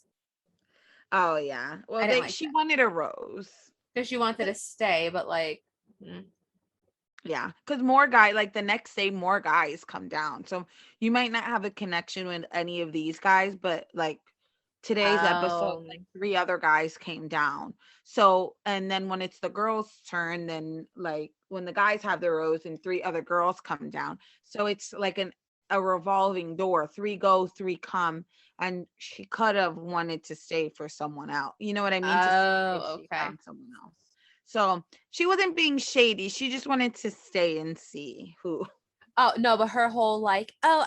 [SPEAKER 2] Oh yeah. Well,
[SPEAKER 1] I didn't
[SPEAKER 2] they
[SPEAKER 1] like
[SPEAKER 2] she
[SPEAKER 1] that
[SPEAKER 2] wanted a rose.
[SPEAKER 1] because she wanted to stay, but like,
[SPEAKER 2] Yeah, because more guy like the next day, more guys come down. So you might not have a connection with any of these guys, but like today's episode,
[SPEAKER 1] oh,
[SPEAKER 2] like three other guys came down. So and then when it's the girls' turn, then like when the guys have their rows and three other girls come down. So it's like a revolving door. Three go, three come. And she could have wanted to stay for someone else. You know what I mean? To see if
[SPEAKER 1] oh,
[SPEAKER 2] she
[SPEAKER 1] okay.
[SPEAKER 2] found someone else. So she wasn't being shady. She just wanted to stay and see who.
[SPEAKER 1] Oh no, but her whole like, oh,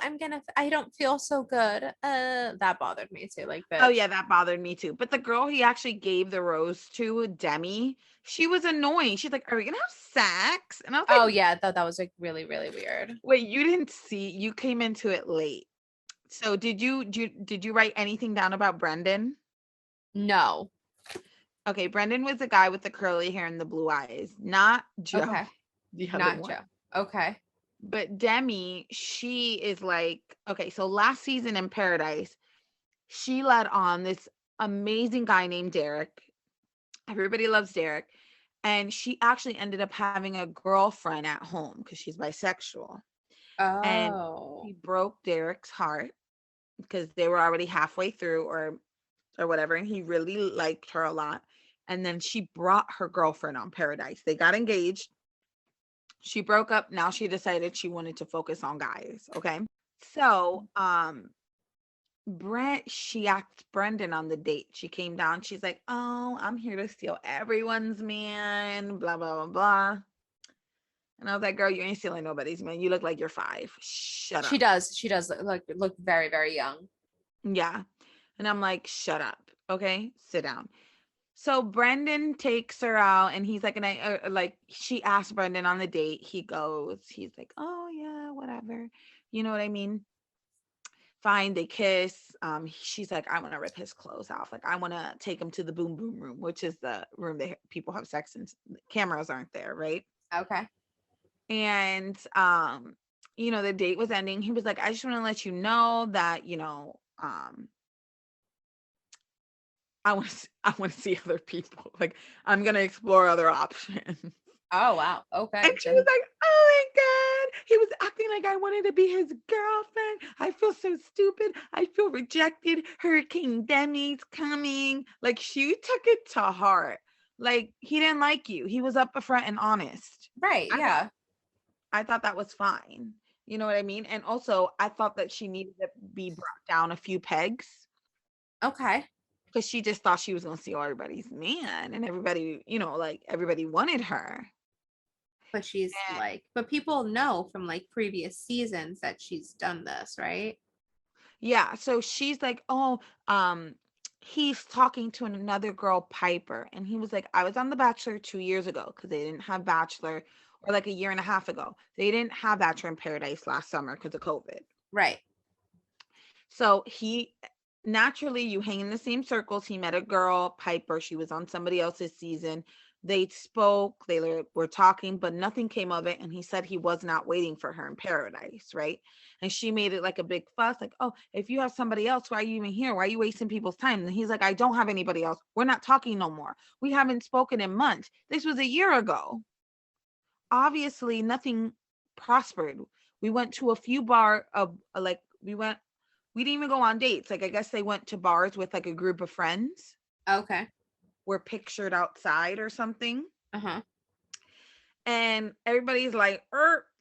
[SPEAKER 1] I don't feel so good. That bothered me too. Like,
[SPEAKER 2] Oh yeah,
[SPEAKER 1] bitch.
[SPEAKER 2] that bothered me too. But the girl he actually gave the rose to, Demi, she was annoying. She's like, "Are we gonna have sex?" And I was
[SPEAKER 1] Oh
[SPEAKER 2] like,
[SPEAKER 1] yeah, that was like really, really weird.
[SPEAKER 2] "Wait, you didn't see? You came into it late. So did you write anything down about Brendan?"
[SPEAKER 1] No.
[SPEAKER 2] Okay, Brendan was the guy with the curly hair and the blue eyes, not Joe,
[SPEAKER 1] Okay.
[SPEAKER 2] the other
[SPEAKER 1] Not
[SPEAKER 2] one.
[SPEAKER 1] Joe. Okay.
[SPEAKER 2] But Demi, she is like, okay, so last season in Paradise, she led on this amazing guy named Derek. Everybody loves Derek. And she actually ended up having a girlfriend at home because she's bisexual. And
[SPEAKER 1] Oh.
[SPEAKER 2] she broke Derek's heart because they were already halfway through or whatever. And he really liked her a lot. And then she brought her girlfriend on Paradise. They got engaged. She broke up. Now she decided she wanted to focus on guys. Okay. So she asked Brendan on the date. She came down. She's like, "Oh, I'm here to steal everyone's man, blah, blah, blah, blah." And I was like, "Girl, you ain't stealing nobody's man. You look like you're 5. Shut
[SPEAKER 1] She
[SPEAKER 2] up."
[SPEAKER 1] does. She does look very, very young.
[SPEAKER 2] Yeah. And I'm like, "Shut up. Okay. Sit down." So Brendan takes her out and he's like, and like, she asked Brendan on the date. He goes, he's like, "Oh, yeah, whatever." You know what I mean? Fine, they kiss. She's like, "I want to rip his clothes off. Like, I want to take him to the boom boom room, which is the room that people have sex in. Cameras aren't there, right?"
[SPEAKER 1] Okay.
[SPEAKER 2] And the date was ending. He was like, "I just want to let you know that, I want to see other people. Like, I'm gonna explore other options."
[SPEAKER 1] Oh wow.
[SPEAKER 2] And
[SPEAKER 1] Okay.
[SPEAKER 2] she was
[SPEAKER 1] Then
[SPEAKER 2] like, "Oh my God." He was acting like I wanted to be his girlfriend. I feel so stupid. I feel rejected. Hurricane Demi's coming. Like, she took it to heart. Like, he didn't like you. He was up front and honest.
[SPEAKER 1] right,
[SPEAKER 2] I thought
[SPEAKER 1] yeah.
[SPEAKER 2] I thought that was fine. You know what I mean? And also, I thought that she needed to be brought down a few pegs
[SPEAKER 1] Okay.
[SPEAKER 2] because she just thought she was gonna steal everybody's man and everybody, like everybody wanted her.
[SPEAKER 1] But she's like, but people know from like previous seasons that she's done this, right?
[SPEAKER 2] Yeah, so she's like, "Oh, he's talking to another girl, Piper." And he was like, "I was on The Bachelor 2 years ago because they didn't have Bachelor, or like a year and a half ago. They didn't have Bachelor in Paradise last summer because of COVID."
[SPEAKER 1] Right.
[SPEAKER 2] So he naturally, you hang in the same circles. He met a girl, Piper. She was on somebody else's season. They spoke, were talking, but nothing came of it. And he said he was not waiting for her in paradise, right? And she made it like a big fuss, like, "Oh, if you have somebody else, why are you even here? Why are you wasting people's time?" And he's like, "I don't have anybody else. We're not talking no more. We haven't spoken in months. This was a year ago." Obviously, nothing prospered. We went to a few like we didn't even go on dates. Like, I guess they went to bars with like a group of friends,
[SPEAKER 1] Okay.
[SPEAKER 2] were pictured outside or something.
[SPEAKER 1] Uh-huh.
[SPEAKER 2] And everybody's like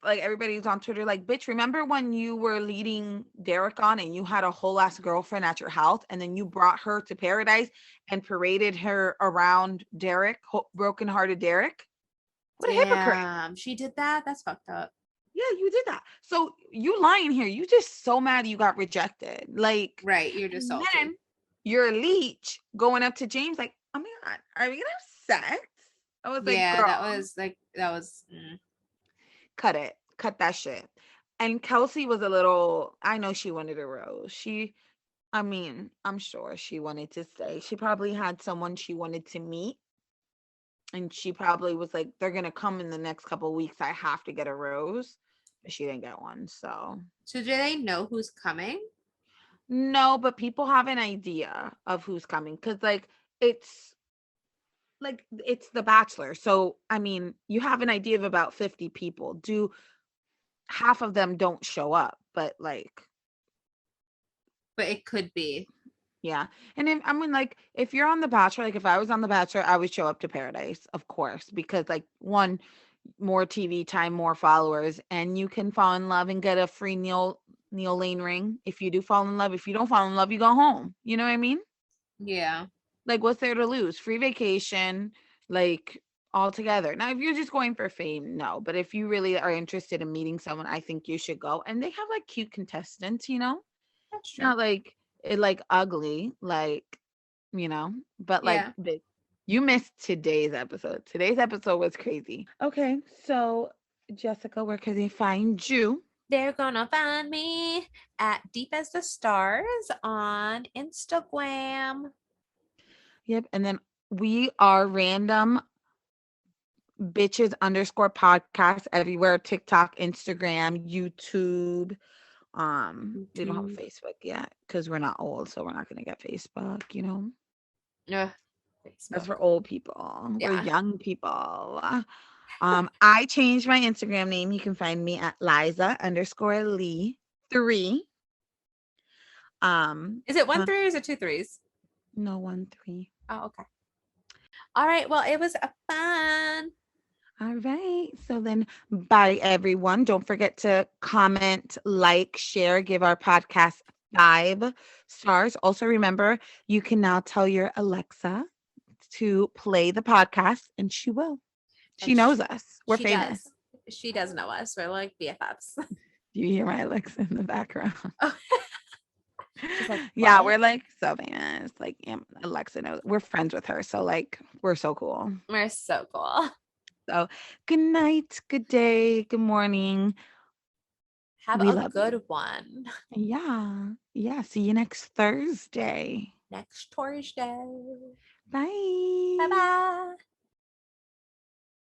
[SPEAKER 2] everybody's on Twitter like, "Bitch, remember when you were leading Derek on and you had a whole ass girlfriend at your house and then you brought her to paradise and paraded her around Derek, broken-hearted Derek? What a hypocrite."
[SPEAKER 1] Damn, she did that? That's fucked up.
[SPEAKER 2] Yeah, you did that. So you lying here. You just so mad you got rejected. Like,
[SPEAKER 1] Right. You're just
[SPEAKER 2] and
[SPEAKER 1] salty.
[SPEAKER 2] then you're a leech going up to James like, "Oh my God, are we gonna have sex?" I was like,
[SPEAKER 1] Yeah,
[SPEAKER 2] "Girl,
[SPEAKER 1] that was.
[SPEAKER 2] cut it. Cut that shit." And Kelsey was a little, I know she wanted a rose. I mean, I'm sure she wanted to stay. She probably had someone she wanted to meet. And she probably was like, "They're gonna come in the next couple of weeks. I have to get a rose." But she didn't get one. So
[SPEAKER 1] So do they know who's coming?
[SPEAKER 2] no, but people have an idea of who's coming because it's it's The Bachelor. So I mean, you have an idea of about 50 people. Do half of them don't show up, but like,
[SPEAKER 1] But it could be.
[SPEAKER 2] yeah. And if I mean, like, if you're on The Bachelor, like if I was on The Bachelor, I would show up to Paradise, of course, because like one, more TV time, more followers, and you can fall in love and get a free Neil Lane ring if you do fall in love. If you don't fall in love, you go home. You know what I mean?
[SPEAKER 1] Yeah.
[SPEAKER 2] Like, what's there to lose? Free vacation, like, all together. Now, if you're just going for fame, no. But if you really are interested in meeting someone, I think you should go. And they have like cute contestants,
[SPEAKER 1] That's true.
[SPEAKER 2] not like like ugly, but like
[SPEAKER 1] Yeah.
[SPEAKER 2] you missed today's episode. Today's episode was crazy. Okay, so Jessica, where can they find you?
[SPEAKER 1] They're gonna find me at Deep as the Stars on Instagram.
[SPEAKER 2] Yep, and then we are random bitches underscore podcast everywhere: TikTok, Instagram, YouTube. We don't have a
[SPEAKER 1] YouTube.
[SPEAKER 2] Facebook yet because we're not old, so we're not gonna get Facebook.
[SPEAKER 1] Ugh,
[SPEAKER 2] That's
[SPEAKER 1] Facebook.
[SPEAKER 2] for old people. We're
[SPEAKER 1] Yeah.
[SPEAKER 2] young people. I changed my Instagram name. You can find me at Liza_Lee3.
[SPEAKER 1] Is it one
[SPEAKER 2] uh,
[SPEAKER 1] three or is it two threes?
[SPEAKER 2] no, 1 3.
[SPEAKER 1] Oh, okay. All right. Well, it was a fun.
[SPEAKER 2] All right. So then, bye, everyone. Don't forget to comment, like, share, give our podcast 5 stars. Also, remember, you can now tell your Alexa to play the podcast, and she will. She
[SPEAKER 1] And
[SPEAKER 2] knows us. We're
[SPEAKER 1] she
[SPEAKER 2] famous.
[SPEAKER 1] does. She does know us. We're like BFFs.
[SPEAKER 2] Do you hear my Alexa in the background?
[SPEAKER 1] Oh, she's like,
[SPEAKER 2] Yeah,
[SPEAKER 1] what?
[SPEAKER 2] we're like so famous. Like, yeah, Alexa knows. We're friends with her. So, like, we're so cool.
[SPEAKER 1] We're so cool.
[SPEAKER 2] So, good night, good day, good morning.
[SPEAKER 1] Have
[SPEAKER 2] We
[SPEAKER 1] a
[SPEAKER 2] love you.
[SPEAKER 1] good one.
[SPEAKER 2] Yeah. Yeah. See you next Thursday.
[SPEAKER 1] Next Thursday.
[SPEAKER 2] Bye.
[SPEAKER 1] Bye bye.